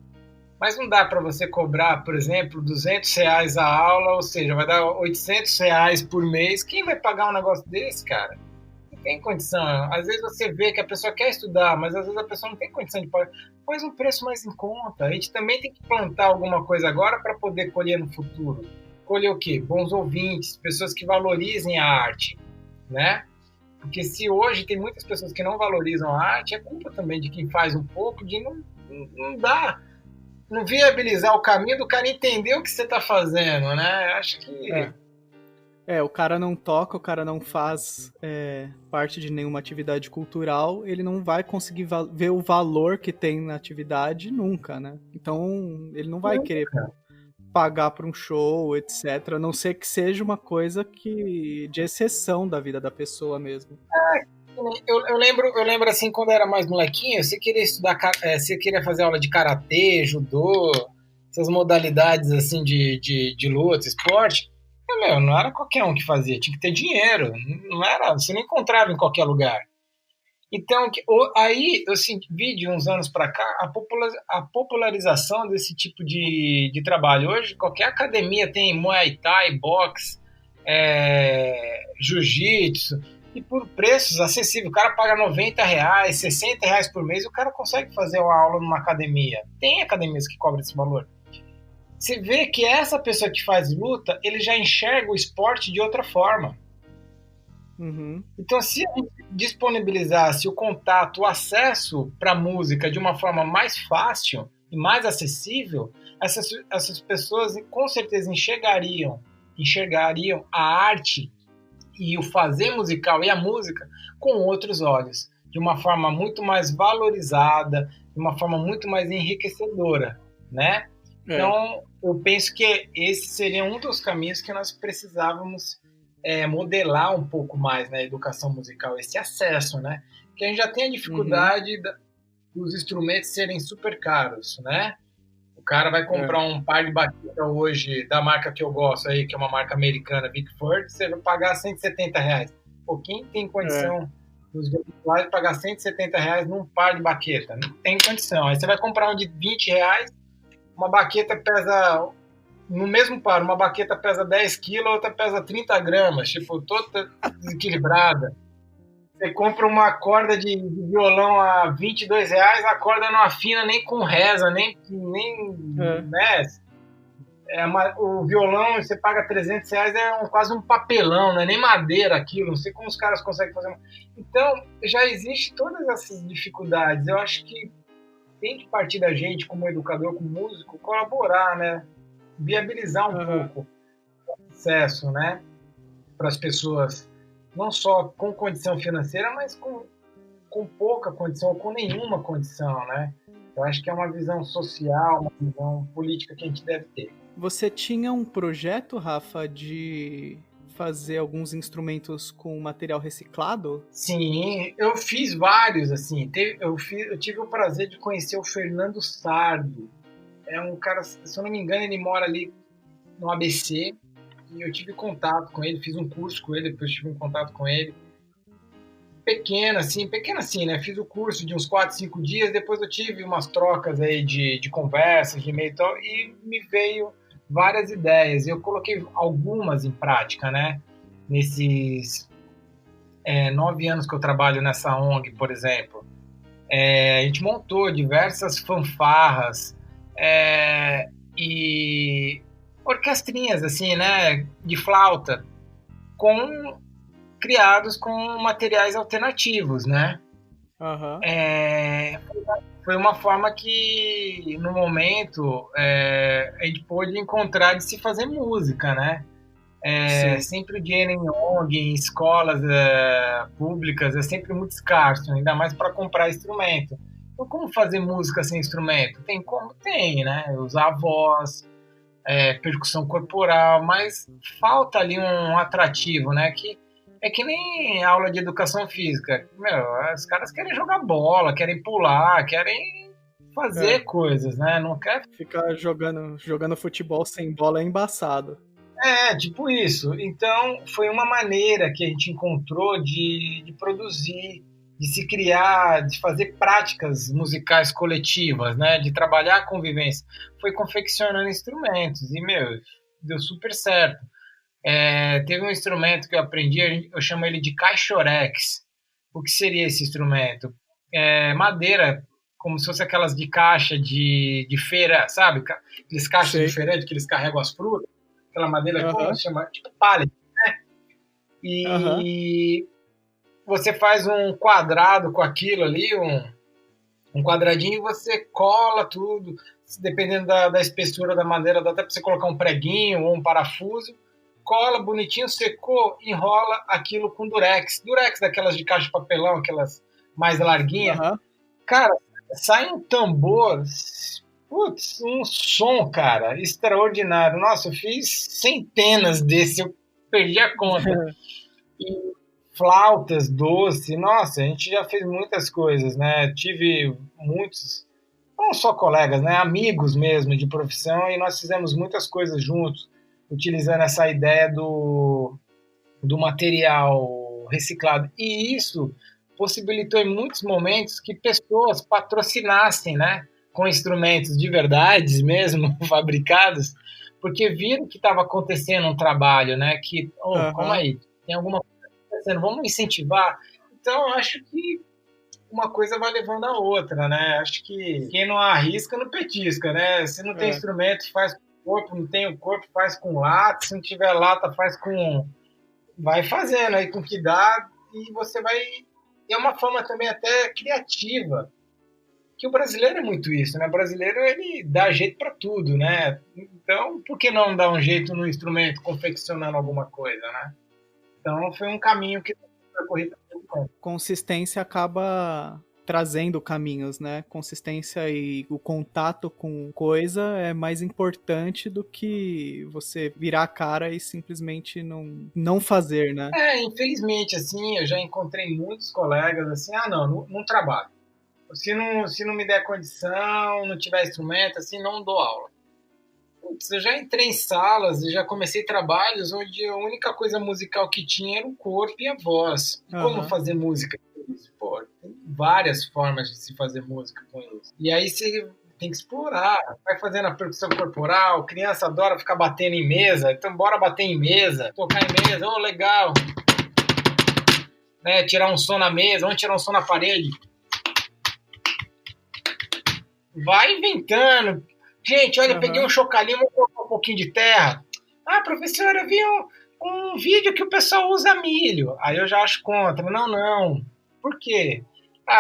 mas não dá para você cobrar, por exemplo, R$ 200 a aula, ou seja, vai dar R$ 800 por mês. Quem vai pagar um negócio desse, cara? Não tem condição. Às vezes você vê que a pessoa quer estudar, mas às vezes a pessoa não tem condição de pagar. Faz um preço mais em conta. A gente também tem que plantar alguma coisa agora para poder colher no futuro. Colher o quê? Bons ouvintes, pessoas que valorizem a arte, né? Porque se hoje tem muitas pessoas que não valorizam a arte, é culpa também de quem faz um pouco, de não dar, não viabilizar o caminho do cara entender o que você está fazendo, né? Acho que... o cara não toca, o cara não faz parte de nenhuma atividade cultural, ele não vai conseguir ver o valor que tem na atividade nunca, né? Então, ele não vai querer pagar para um show, etc. A não ser que seja uma coisa de exceção da vida da pessoa mesmo. Eu lembro assim, quando eu era mais molequinho, você queria estudar, você queria fazer aula de karatê, judô, essas modalidades assim de luta, esporte. Não era qualquer um que fazia, tinha que ter dinheiro, não era, você não encontrava em qualquer lugar. Então, aí eu vi de uns anos para cá a popularização desse tipo de trabalho. Hoje, qualquer academia tem Muay Thai, boxe, jiu-jitsu, e por preços acessíveis. O cara paga R$90, R$60 por mês, e o cara consegue fazer uma aula numa academia. Tem academias que cobram esse valor. Você vê que essa pessoa que faz luta, ele já enxerga o esporte de outra forma. Uhum. Então, se a gente disponibilizasse o contato, o acesso para a música de uma forma mais fácil e mais acessível, essas pessoas com certeza enxergariam a arte e o fazer musical e a música com outros olhos, de uma forma muito mais valorizada, de uma forma muito mais enriquecedora, né? Então, eu penso que esse seria um dos caminhos que nós precisávamos modelar um pouco mais na educação musical, esse acesso, né? Que a gente já tem a dificuldade dos instrumentos serem super caros, né? O cara vai comprar um par de baqueta hoje da marca que eu gosto aí, que é uma marca americana, Vickford, você vai pagar R$170. Pô, quem tem condição nos virtuais de pagar R$170 num par de baqueta? Não tem condição. Aí você vai comprar um de R$20, uma baqueta pesa... No mesmo par, uma baqueta pesa 10 quilos, a outra pesa 30 gramas, tipo, toda desequilibrada. Você compra uma corda de violão a R$22, a corda não afina nem com reza, nem né? O violão, você paga R$300, quase um papelão, não é nem madeira aquilo, não sei como os caras conseguem fazer. Então, já existe todas essas dificuldades. Eu acho que tem que partir da gente, como educador, como músico, colaborar, né? Viabilizar um pouco o acesso, né, para as pessoas, não só com condição financeira, mas com pouca condição ou com nenhuma condição, né? Eu acho que é uma visão social, uma visão política que a gente deve ter. Você tinha um projeto, Rafa, de fazer alguns instrumentos com material reciclado? Sim, eu fiz vários, assim. Eu tive o prazer de conhecer o Fernando Sardo. É um cara, se eu não me engano, ele mora ali no ABC, e eu tive contato com ele, fiz um curso com ele, depois tive um contato com ele. Pequeno assim, né? Fiz o curso de uns 4, 5 dias, depois eu tive umas trocas aí de conversas, de e-mail e tal, e me veio várias ideias. Eu coloquei algumas em prática, né? Nesses 9 anos que eu trabalho nessa ONG, por exemplo. A gente montou diversas fanfarras, e orquestrinhas assim, né, de flauta, criados com materiais alternativos, né? Foi uma forma que no momento a gente pôde encontrar de se fazer música, né? Sempre o dinheiro em ONG, em escolas públicas é sempre muito escasso, ainda mais para comprar instrumento. Então, como fazer música sem instrumento? Tem como? Tem, né? Usar a voz, percussão corporal, mas falta ali um atrativo, né? Que é que nem aula de educação física. Meu, os caras querem jogar bola, querem pular, querem fazer coisas, né? Não quer. Ficar jogando futebol sem bola é embaçado. Tipo isso. Então, foi uma maneira que a gente encontrou de produzir, de se criar, de fazer práticas musicais coletivas, né? De trabalhar a convivência. Foi confeccionando instrumentos e, meu, deu super certo. Teve um instrumento que eu aprendi, eu chamo ele de caixorex. O que seria esse instrumento? Madeira, como se fosse aquelas de caixa de feira, sabe? Aqueles caixas de feirante que eles carregam as frutas. Aquela madeira, como se chama? Tipo palha, né? E você faz um quadrado com aquilo ali, um quadradinho, e você cola tudo. Dependendo da espessura da madeira, dá até para você colocar um preguinho ou um parafuso. Cola bonitinho, secou, enrola aquilo com durex. Durex daquelas de caixa de papelão, aquelas mais larguinhas. Cara, sai um tambor, putz, um som, cara, extraordinário. Nossa, eu fiz centenas desse, eu perdi a conta. E flautas, doce, nossa, a gente já fez muitas coisas, né? Tive muitos, não só colegas, né? Amigos mesmo de profissão, e nós fizemos muitas coisas juntos, utilizando essa ideia do material reciclado. E isso possibilitou em muitos momentos que pessoas patrocinassem, né, com instrumentos de verdade mesmo, fabricados, porque viram que estava acontecendo um trabalho, né, que, calma aí, tem alguma coisa acontecendo, vamos incentivar. Então, eu acho que uma coisa vai levando a outra, né, acho que quem não arrisca, não petisca, né, se não tem instrumento, faz com o corpo, não tem o corpo, faz com lata, se não tiver lata, faz com... vai fazendo aí com que dá, e você vai... É uma forma também até criativa, que o brasileiro é muito isso, né? O brasileiro, ele dá jeito para tudo, né? Então, por que não dar um jeito no instrumento confeccionando alguma coisa, né? Então, foi um caminho que eu percorri também. Consistência acaba trazendo caminhos, né? Consistência e o contato com coisa é mais importante do que você virar a cara e simplesmente não fazer, né? Infelizmente, assim, eu já encontrei muitos colegas assim, não trabalho. Se não me der condição, não tiver instrumento, assim, não dou aula. Putz, eu já entrei em salas e já comecei trabalhos onde a única coisa musical que tinha era o corpo e a voz. E como fazer música? Pô, tem várias formas de se fazer música com isso. E aí você tem que explorar. Vai fazendo a percussão corporal, criança adora ficar batendo em mesa, então bora bater em mesa, tocar em mesa, legal. Né, tirar um som na mesa, vamos tirar um som na parede. Vai inventando. Gente, olha, peguei um chocalhinho, vou colocar um pouquinho de terra. Professora, eu vi um vídeo que o pessoal usa milho. Aí eu já acho contra. Não. Por quê?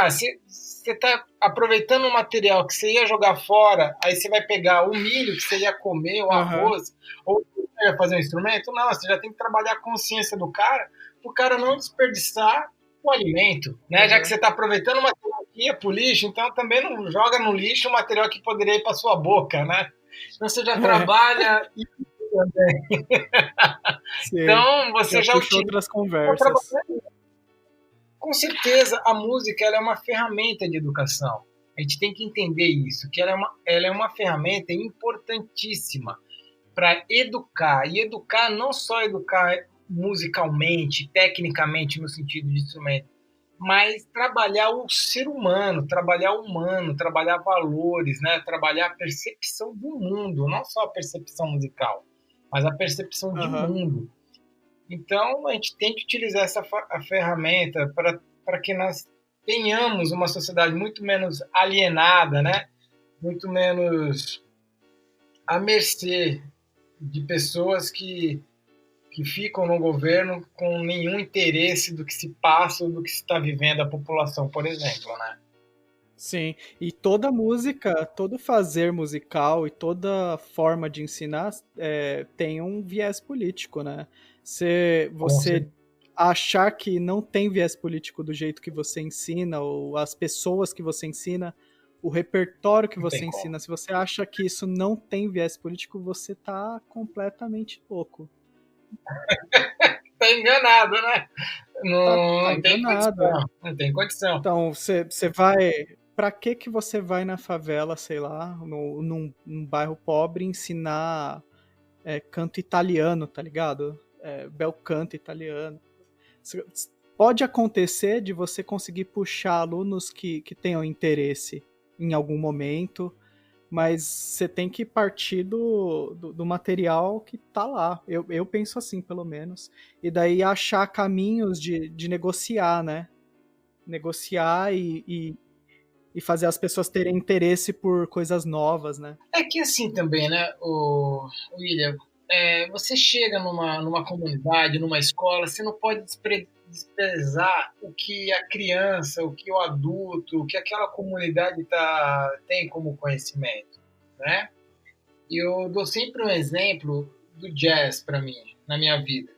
Você está aproveitando um material que você ia jogar fora, aí você vai pegar o milho que você ia comer, o arroz, ou você ia fazer um instrumento? Não, você já tem que trabalhar a consciência do cara, para o cara não desperdiçar o alimento, né? Já que você está aproveitando o material que ia para o lixo, então também não joga no lixo o material que poderia ir para sua boca, né? Então você já trabalha e também. Então você já utiliza outras conversas. Com certeza, a música ela é uma ferramenta de educação. A gente tem que entender isso, que ela é uma ferramenta importantíssima para educar. E educar, não só educar musicalmente, tecnicamente, no sentido de instrumento, mas trabalhar o ser humano, trabalhar valores, né? Trabalhar a percepção do mundo, não só a percepção musical, mas a percepção de mundo. Então, a gente tem que utilizar a ferramenta para que nós tenhamos uma sociedade muito menos alienada, né? Muito menos à mercê de pessoas que ficam no governo com nenhum interesse do que se passa ou do que se está vivendo a população, por exemplo, né? Sim, e toda música, todo fazer musical e toda forma de ensinar tem um viés político, né? Você achar que não tem viés político do jeito que você ensina, ou as pessoas que você ensina, o repertório que Não você tem como. ensina, se você acha que isso não tem viés político, você tá completamente louco. Tá enganado, né? Tá Não tem enganado. condição. Não tem condição. Então, você vai. Pra que você vai na favela, sei lá, num bairro pobre, ensinar canto italiano, tá ligado? Bel canto italiano. Pode acontecer de você conseguir puxar alunos que tenham interesse em algum momento, mas você tem que partir do material que tá lá. Eu penso assim, pelo menos. E daí achar caminhos de negociar, né? Negociar e fazer as pessoas terem interesse por coisas novas, né? É que assim também, né, o William, você chega numa comunidade, numa escola, você não pode desprezar o que a criança, o que o adulto, o que aquela comunidade tem como conhecimento, né? E eu dou sempre um exemplo do jazz para mim, na minha vida.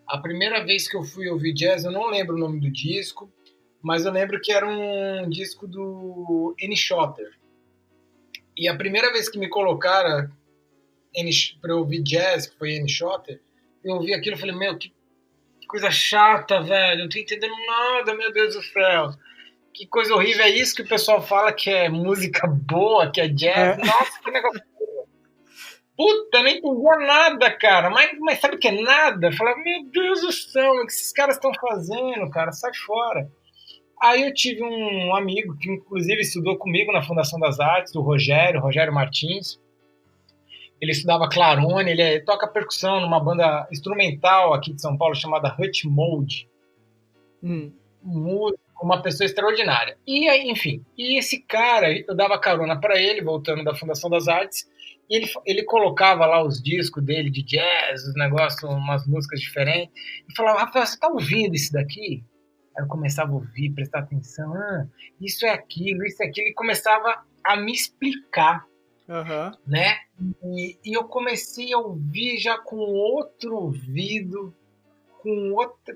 A primeira vez que eu fui ouvir jazz, eu não lembro o nome do disco, mas eu lembro que era um disco do N. Shotter. E a primeira vez que me colocaram para eu ouvir jazz, que foi N. Shotter, eu ouvi aquilo e falei, meu, que coisa chata, velho, não tô entendendo nada, meu Deus do céu. Que coisa horrível, é isso que o pessoal fala que é música boa, que é jazz. Nossa, que negócio. Puta, não entendia nada, cara. Mas sabe o que é nada? Falei, meu Deus do céu, o que esses caras estão fazendo, cara? Sai fora. Aí eu tive um amigo que, inclusive, estudou comigo na Fundação das Artes, o Rogério Martins. Ele estudava clarone, ele toca percussão numa banda instrumental aqui de São Paulo chamada Hut Mode. Uma pessoa extraordinária. E aí, enfim, e esse cara, eu dava carona para ele, voltando da Fundação das Artes, e ele colocava lá os discos dele de jazz, os negócios, umas músicas diferentes, e falava, Rafael, você tá ouvindo isso daqui? Aí eu começava a ouvir, prestar atenção, isso é aquilo, e começava a me explicar, né? E eu comecei a ouvir já com outro ouvido, com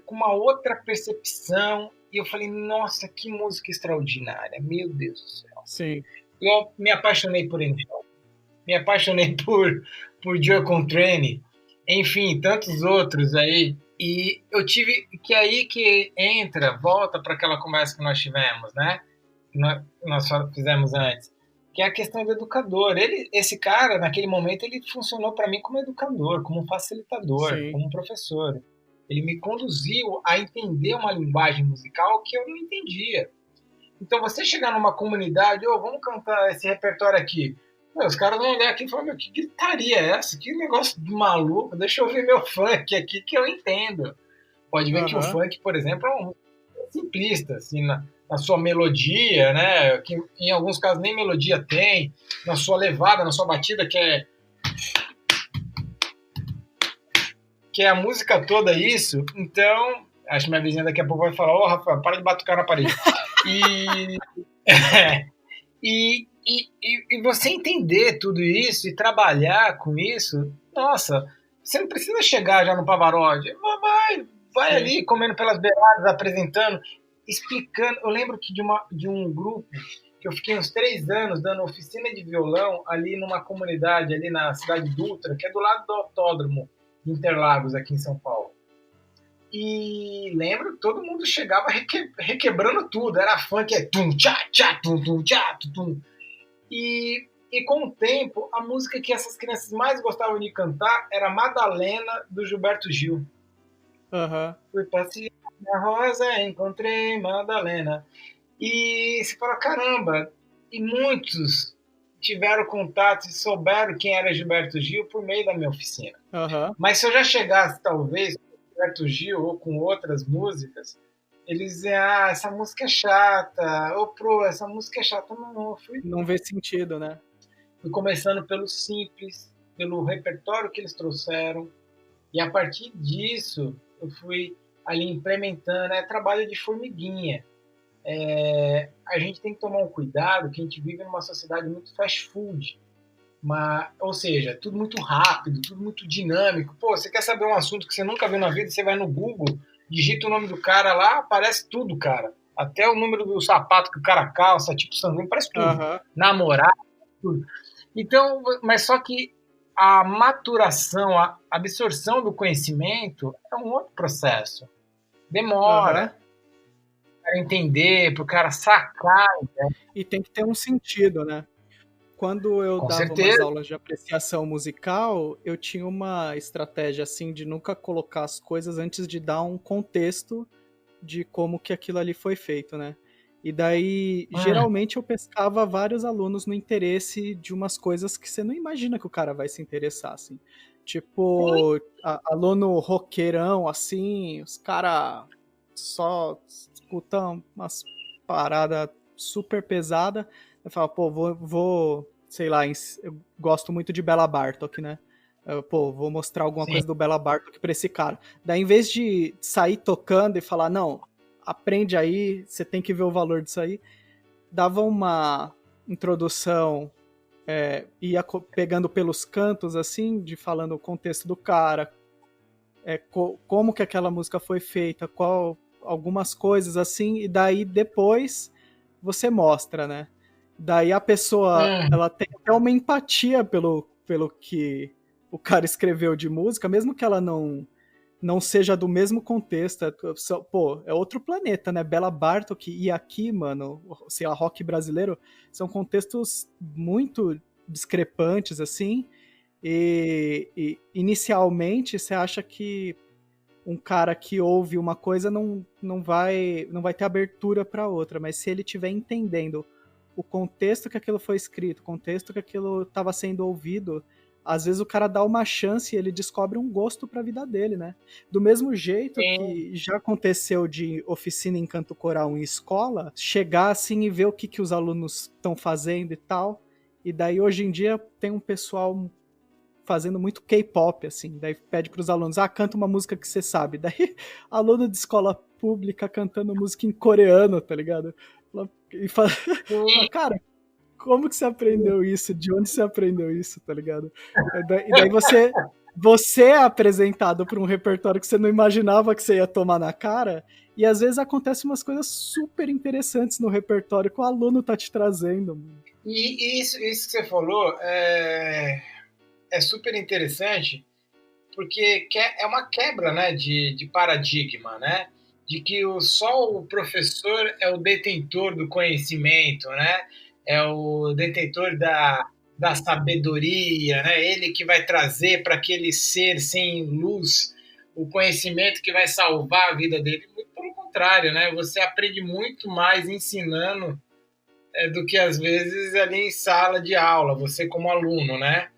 uma outra percepção, e eu falei, nossa, que música extraordinária, meu Deus do céu. Sim. Eu me apaixonei por ele, me apaixonei por Joe Contrane, enfim, tantos outros aí. E eu tive que aí que volta para aquela conversa que nós tivemos, né? Que nós fizemos antes, que é a questão do educador. Esse cara, naquele momento, ele funcionou para mim como educador, como facilitador, Sim. como professor. Ele me conduziu a entender uma linguagem musical que eu não entendia. Então, você chegar numa comunidade, vamos cantar esse repertório aqui. Os caras vão olhar aqui e falar, que gritaria é essa? Que negócio de maluco, deixa eu ouvir meu funk aqui que eu entendo. Pode ver que o funk, por exemplo, é um simplista, assim, na sua melodia, né? Que em alguns casos nem melodia tem, na sua levada, na sua batida, que é a música toda isso. Então, acho que minha vizinha daqui a pouco vai falar, Rafael, para de batucar na parede. E você entender tudo isso e trabalhar com isso, nossa, você não precisa chegar já no Pavarotti, vai ali comendo pelas beiradas, apresentando, explicando. Eu lembro que de um grupo que eu fiquei uns 3 anos dando oficina de violão ali numa comunidade, ali na cidade de Ultra, que é do lado do autódromo de Interlagos, aqui em São Paulo. E lembro que todo mundo chegava requebrando tudo, era funk, tum, tchá, tchá, tum, tum, tchá, tum. E com o tempo, a música que essas crianças mais gostavam de cantar era Madalena, do Gilberto Gil. Fui passear na rosa, encontrei Madalena. E se fala, caramba, e muitos tiveram contato e souberam quem era Gilberto Gil por meio da minha oficina. Mas se eu já chegasse, talvez, com Gilberto Gil ou com outras músicas, eles dizem, essa música é chata, essa música é chata. Não vê sentido, né? Fui começando pelo simples, pelo repertório que eles trouxeram, e a partir disso eu fui ali implementando, trabalho de formiguinha. A gente tem que tomar um cuidado, que a gente vive numa sociedade muito fast food, ou seja, tudo muito rápido, tudo muito dinâmico. Você quer saber um assunto que você nunca viu na vida, você vai no Google, digita o nome do cara lá, aparece tudo, cara. Até o número do sapato que o cara calça, tipo sanguíneo, parece tudo. Aham. Namorar, tudo. Então, mas só que a maturação, a absorção do conhecimento é um outro processo. Demora Aham. para entender, para o cara sacar. E tem que ter um sentido, né? Quando eu Com dava umas certeza. aulas de apreciação musical, eu tinha uma estratégia assim de nunca colocar as coisas antes de dar um contexto de como que aquilo ali foi feito, né? E daí, geralmente eu pescava vários alunos no interesse de umas coisas que você não imagina que o cara vai se interessar, assim. Tipo, aluno roqueirão, assim, os cara só escutam umas paradas super pesadas. Eu falo, pô, sei lá, eu gosto muito de Bela Bartok, né? Pô, vou mostrar alguma Sim. coisa do Bela Bartok pra esse cara. Daí, em vez de sair tocando e falar, não, aprende aí, você tem que ver o valor disso aí, dava uma introdução, ia pegando pelos cantos, assim, de falando o contexto do cara, como que aquela música foi feita, algumas coisas assim, e daí depois você mostra, né? Daí a pessoa, ela tem até uma empatia pelo que o cara escreveu de música, mesmo que ela não seja do mesmo contexto. Pô, é outro planeta, né? Bela Bartok e aqui, mano, sei lá, rock brasileiro, são contextos muito discrepantes, assim, e inicialmente você acha que um cara que ouve uma coisa não vai ter abertura para outra, mas se ele estiver entendendo o contexto que aquilo foi escrito, o contexto que aquilo estava sendo ouvido, às vezes o cara dá uma chance e ele descobre um gosto para a vida dele, né? Do mesmo jeito que já aconteceu de oficina em canto coral em escola, chegar assim e ver o que os alunos estão fazendo e tal, e daí hoje em dia tem um pessoal fazendo muito K-pop, assim, daí pede pros alunos, canta uma música que você sabe, daí aluno de escola pública cantando música em coreano, tá ligado? E fala, cara, como que você aprendeu isso? De onde você aprendeu isso, tá ligado? E daí você é apresentado para um repertório que você não imaginava que você ia tomar na cara, e às vezes acontecem umas coisas super interessantes no repertório que o aluno tá te trazendo. Mano. E isso que você falou é super interessante, porque é uma quebra, né, de paradigma, né? De que só o professor é o detentor do conhecimento, né? É o detentor da sabedoria, né? Ele que vai trazer para aquele ser sem luz o conhecimento que vai salvar a vida dele. Muito pelo contrário, né? Você aprende muito mais ensinando do que às vezes ali em sala de aula, você como aluno, né?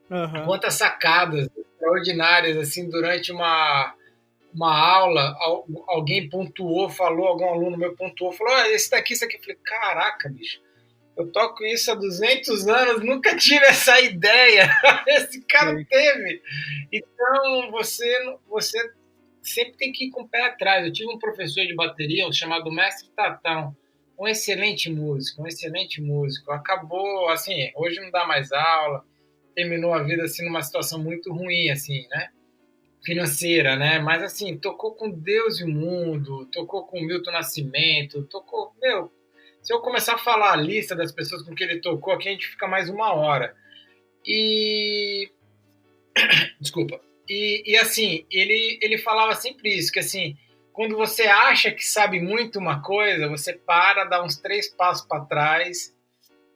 Uhum. Quantas sacadas extraordinárias assim durante uma aula, alguém pontuou, falou, algum aluno meu pontuou, falou, esse daqui, isso aqui. Eu falei, caraca, bicho, eu toco isso há 200 anos, nunca tive essa ideia. Esse cara Sim. teve. Então, você sempre tem que ir com o pé atrás. Eu tive um professor de bateria chamado Mestre Tatão, um excelente músico. Acabou, assim, hoje não dá mais aula, terminou a vida assim numa situação muito ruim, assim, né? Financeira, né? Mas assim, tocou com Deus e o Mundo, tocou com Milton Nascimento, tocou, meu, se eu começar a falar a lista das pessoas com que ele tocou aqui, a gente fica mais 1 hora. E desculpa. E assim, ele falava sempre isso, que assim, quando você acha que sabe muito uma coisa, você para, dá uns 3 passos para trás,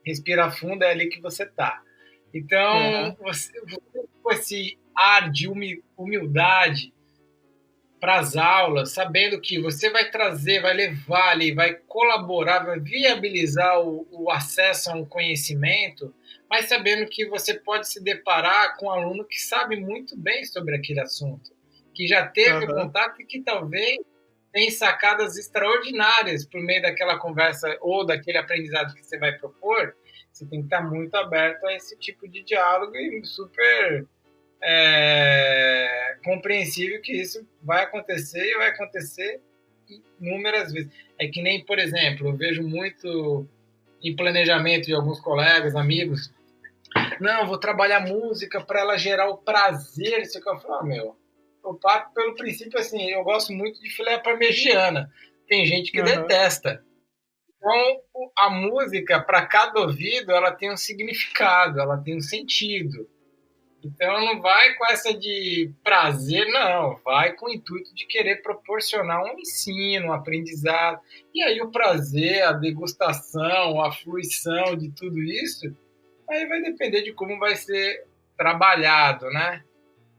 respira fundo, é ali que você tá. Então, você com esse ar de humildade para as aulas, sabendo que você vai trazer, vai levar ali, vai colaborar, vai viabilizar o acesso a um conhecimento, mas sabendo que você pode se deparar com um aluno que sabe muito bem sobre aquele assunto, que já teve contato e que talvez tem sacadas extraordinárias por meio daquela conversa ou daquele aprendizado que você vai propor. Você tem que estar muito aberto a esse tipo de diálogo e super compreensível que isso vai acontecer e vai acontecer inúmeras vezes. É que nem, por exemplo, eu vejo muito em planejamento de alguns colegas, amigos, não, vou trabalhar música para ela gerar o prazer, isso que eu falo, eu parto pelo princípio assim, eu gosto muito de filé parmegiana. tem gente que Aham. detesta. Então, a música, para cada ouvido, ela tem um significado, ela tem um sentido. Então, não vai com essa de prazer, não. Vai com o intuito de querer proporcionar um ensino, um aprendizado. E aí, o prazer, a degustação, a fruição de tudo isso, aí vai depender de como vai ser trabalhado, né?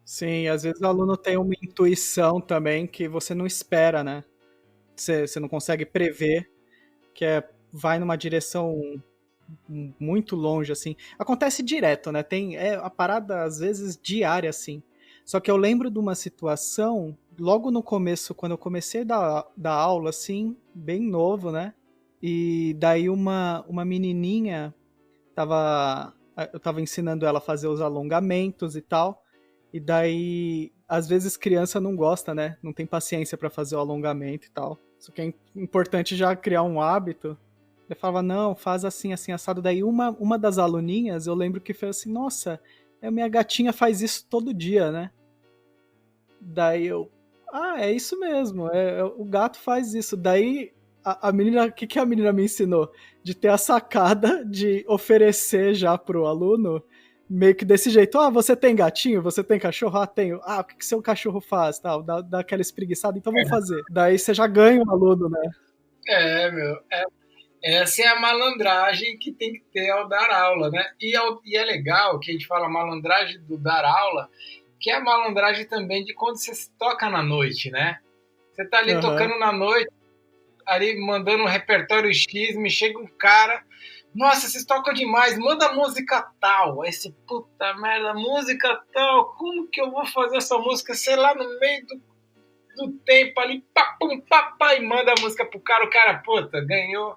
Sim, às vezes o aluno tem uma intuição também que você não espera, né? Você não consegue prever, vai numa direção muito longe, assim. Acontece direto, né? É a parada, às vezes, diária, assim. Só que eu lembro de uma situação, logo no começo, quando eu comecei a dar aula, assim, bem novo, né? E daí uma menininha, eu tava ensinando ela a fazer os alongamentos e tal, e daí, às vezes, criança não gosta, né? Não tem paciência pra fazer o alongamento e tal. Só que é importante já criar um hábito. Eu falava, não, faz assim, assim, assado. Daí uma das aluninhas, eu lembro que fez assim, nossa, a minha gatinha faz isso todo dia, né? Daí é isso mesmo, o gato faz isso. Daí a menina, o que a menina me ensinou? De ter a sacada de oferecer já pro aluno, meio que desse jeito, você tem gatinho? Você tem cachorro? Ah, tenho. Ah, o que seu cachorro faz? Tal, dá aquela espreguiçada, então vamos fazer. Daí você já ganha o aluno, né? Meu. Essa é a malandragem que tem que ter ao dar aula, né? E é legal que a gente fala malandragem do dar aula, que é a malandragem também de quando você toca na noite, né? Você tá ali tocando na noite, ali mandando um repertório X, me chega um cara, nossa, vocês tocam demais, manda música tal. Aí você, puta merda, música tal, como que eu vou fazer essa música? Sei lá, no meio do tempo ali, papum, papá, e manda a música pro cara, o cara, puta, ganhou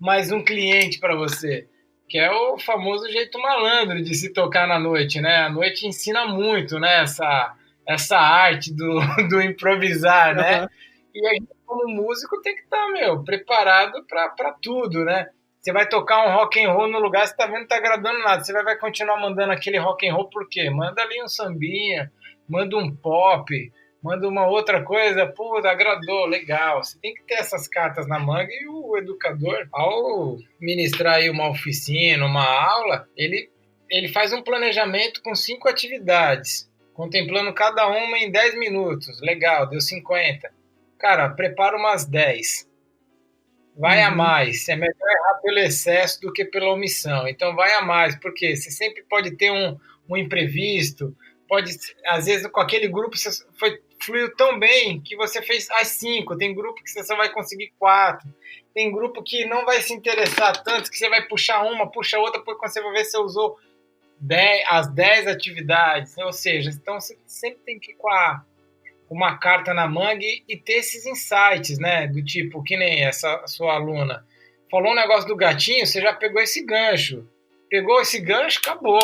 mais um cliente para você, que é o famoso jeito malandro de se tocar na noite, né? A noite ensina muito, né? Essa arte do improvisar, né? Uhum. E a gente, como músico, tem que estar, preparado para tudo, né? Você vai tocar um rock and roll no lugar, você tá vendo que tá agradando nada. Você vai continuar mandando aquele rock and roll por quê? Manda ali um sambinha, manda um pop, manda uma outra coisa, pô, agradou, legal. Você tem que ter essas cartas na manga e o educador, ao ministrar aí uma oficina, uma aula, ele faz um planejamento com 5 atividades, contemplando cada uma em 10 minutos. Legal, deu 50. Cara, prepara umas 10. Vai a mais. É melhor errar pelo excesso do que pela omissão. Então vai a mais, porque você sempre pode ter um imprevisto, pode, às vezes, com aquele grupo você fluiu tão bem que você fez as 5. Tem grupo que você só vai conseguir 4. Tem grupo que não vai se interessar tanto, que você vai puxar uma, puxa outra, porque quando você vai ver, você usou as 10 atividades. Ou seja, então você sempre tem que ir com uma carta na manga e ter esses insights, né? Do tipo, que nem essa sua aluna falou um negócio do gatinho, você já pegou esse gancho. Pegou esse gancho, acabou.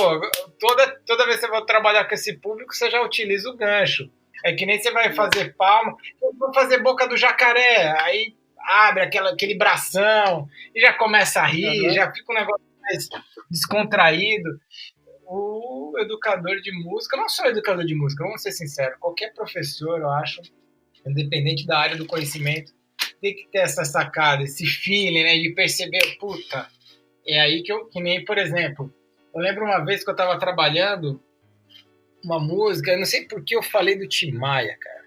Toda vez que você vai trabalhar com esse público, você já utiliza o gancho. É que nem você vai fazer palma, eu vou fazer boca do jacaré, aí abre aquele bração e já começa a rir, já fica um negócio mais descontraído. O educador de música, não só educador de música, vamos ser sinceros, qualquer professor, eu acho, independente da área do conhecimento, tem que ter essa sacada, esse feeling, né, de perceber, puta, é aí que nem, por exemplo, eu lembro uma vez que eu estava trabalhando uma música, eu não sei por que eu falei do Tim Maia, cara,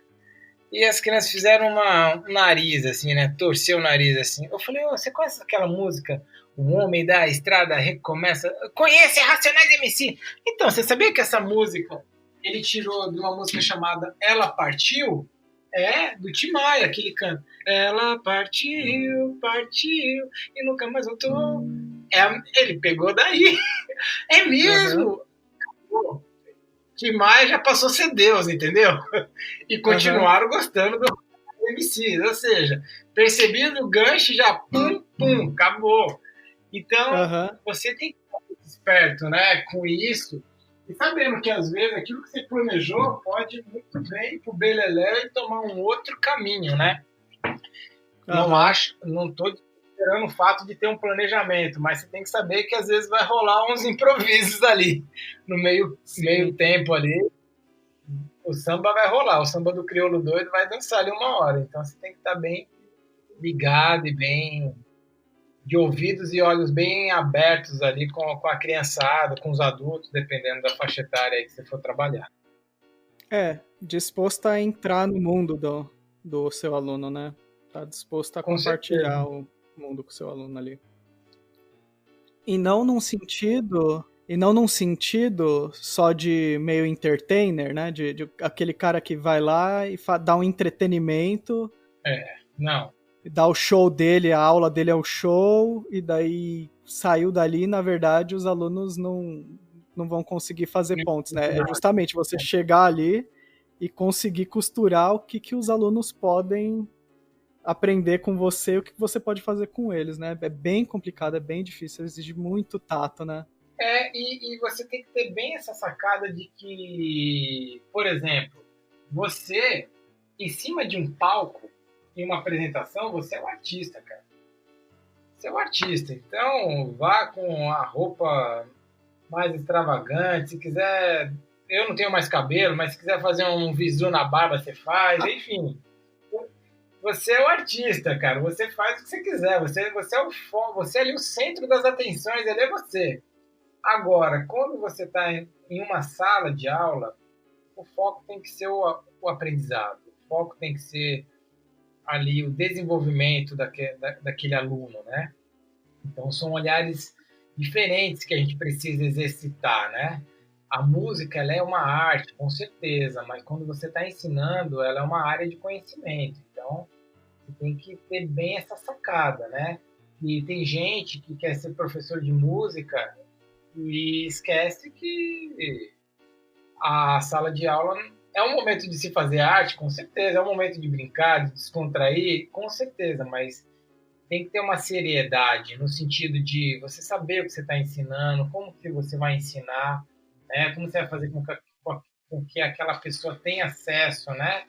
e as crianças fizeram um nariz, assim, né, torceu o nariz, assim, eu falei, você conhece aquela música, O Homem da Estrada Recomeça? Conhece Racionais MC? Então, você sabia que essa música ele tirou de uma música chamada Ela Partiu? É, do Tim Maia, que ele canta. Ela partiu, partiu e nunca mais voltou. Ele pegou daí. É mesmo? Uhum. Tim Maia já passou a ser Deus, entendeu? E continuaram gostando do MC. Ou seja, percebido o gancho já pum, pum, acabou. Então, você tem que estar esperto, né, com isso, e sabendo que, às vezes, aquilo que você planejou pode muito bem ir pro beleléu e tomar um outro caminho, né? Não estou esperando o fato de ter um planejamento, mas você tem que saber que, às vezes, vai rolar uns improvisos ali, no meio tempo ali. O samba vai rolar, o samba do crioulo doido vai dançar ali uma hora, então você tem que estar bem ligado e bem de ouvidos e olhos bem abertos ali com a criançada, com os adultos, dependendo da faixa etária aí que você for trabalhar. Disposto a entrar no mundo do seu aluno, né? Tá disposto a Com compartilhar certeza. o mundo com o seu aluno ali. E não num sentido só de meio entertainer, né? De aquele cara que vai lá e dá um entretenimento, Não. dá o show dele, a aula dele é o show, e daí saiu dali, na verdade, os alunos não vão conseguir fazer pontos, né? É justamente você chegar ali e conseguir costurar o que os alunos podem aprender com você, o que você pode fazer com eles, né? É bem complicado, é bem difícil, exige muito tato, né? E você tem que ter bem essa sacada de que, por exemplo, você, em cima de um palco, em uma apresentação, você é um artista, cara. Você é um artista. Então, vá com a roupa mais extravagante. Se quiser. Eu não tenho mais cabelo, mas se quiser fazer um visu na barba, você faz. Enfim. Você é o artista, cara. Você faz o que você quiser. Você é o foco. Você é ali o centro das atenções. Ele é você. Agora, quando você está em uma sala de aula, o foco tem que ser o aprendizado. O foco tem que ser ali o desenvolvimento daquele aluno, né? Então, são olhares diferentes que a gente precisa exercitar, né? A música, ela é uma arte, com certeza, mas quando você está ensinando, ela é uma área de conhecimento. Então, você tem que ter bem essa sacada, né? E tem gente que quer ser professor de música e esquece que a sala de aula é um momento de se fazer arte, com certeza, é um momento de brincar, de descontrair, com certeza, mas tem que ter uma seriedade no sentido de você saber o que você está ensinando, como que você vai ensinar, né? Como você vai fazer com que aquela pessoa tenha acesso, né,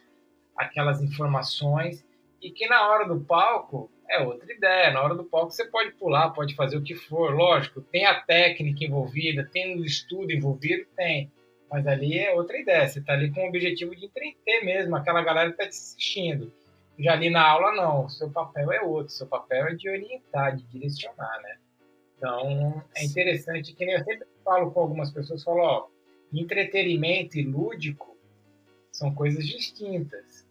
àquelas informações, e que na hora do palco é outra ideia. Na hora do palco você pode pular, pode fazer o que for, lógico, tem a técnica envolvida, tem o estudo envolvido, tem, mas ali é outra ideia. Você está ali com o objetivo de entreter mesmo aquela galera que está te assistindo. Já ali na aula, não. O seu papel é outro. O seu papel é de orientar, de direcionar, né? Então, é interessante, que nem eu sempre falo com algumas pessoas, falo, ó, entretenimento e lúdico são coisas distintas.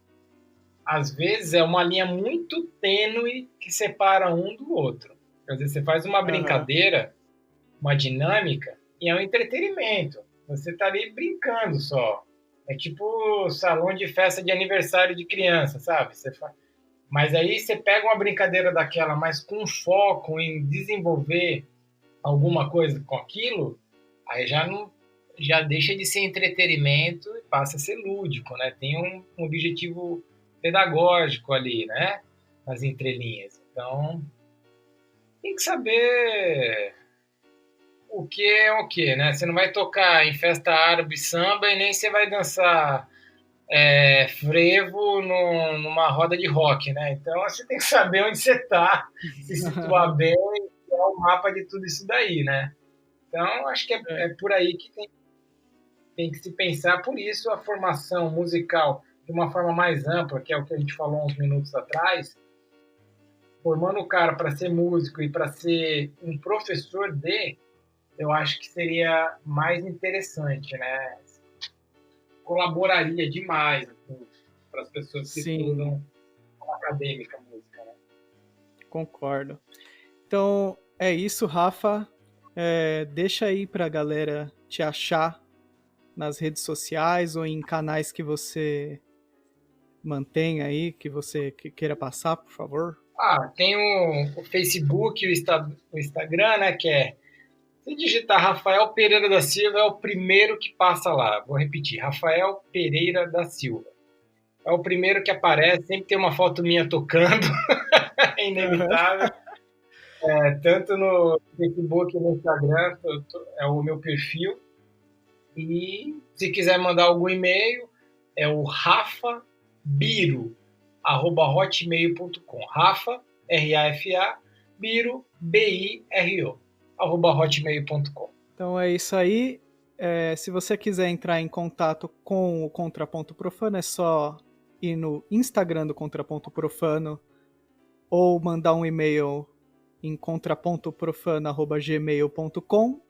Às vezes é uma linha muito tênue que separa um do outro. Quer dizer, você faz uma brincadeira, uma dinâmica, e é um entretenimento. Você está ali brincando só. É tipo salão de festa de aniversário de criança, sabe? Mas aí você pega uma brincadeira daquela, mas com foco em desenvolver alguma coisa com aquilo, aí já não, já deixa de ser entretenimento e passa a ser lúdico, né? Tem um objetivo pedagógico ali, né? Nas entrelinhas. Então, tem que saber o que é o que, né? Você não vai tocar em festa árabe samba e nem você vai dançar frevo numa roda de rock, né? Então você tem que saber onde você está, se situar bem e criar o mapa de tudo isso daí, né? Então acho que é por aí que tem que se pensar. Por isso a formação musical de uma forma mais ampla, que é o que a gente falou uns minutos atrás, formando o cara para ser músico e para ser um professor eu acho que seria mais interessante, né? Colaboraria demais assim, para as pessoas que estudam acadêmica música, né? Concordo. Então, é isso, Rafa. Deixa aí pra galera te achar nas redes sociais ou em canais que você mantém aí, que você queira passar, por favor. Tem o Facebook e o Instagram, né, que se digitar Rafael Pereira da Silva, é o primeiro que passa lá. Vou repetir, Rafael Pereira da Silva. É o primeiro que aparece, sempre tem uma foto minha tocando, é inevitável. Tanto no Facebook e no Instagram, é o meu perfil. E se quiser mandar algum e-mail, é o rafabiro@hotmail.com. Rafa, R-A-F-A, Biro, B-I-R-O, @hotmail.com. Então é isso aí. Se você quiser entrar em contato com o Contraponto Profano, é só ir no Instagram do Contraponto Profano, ou mandar um e-mail em contrapontoprofano@gmail.com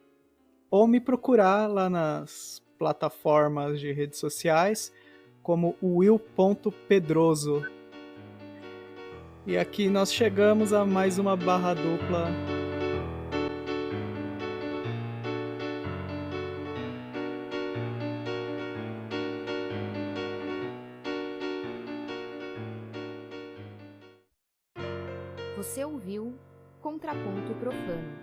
ou me procurar lá nas plataformas de redes sociais como will.pedroso. E aqui nós chegamos a mais uma barra dupla. Você ouviu Contraponto Profano.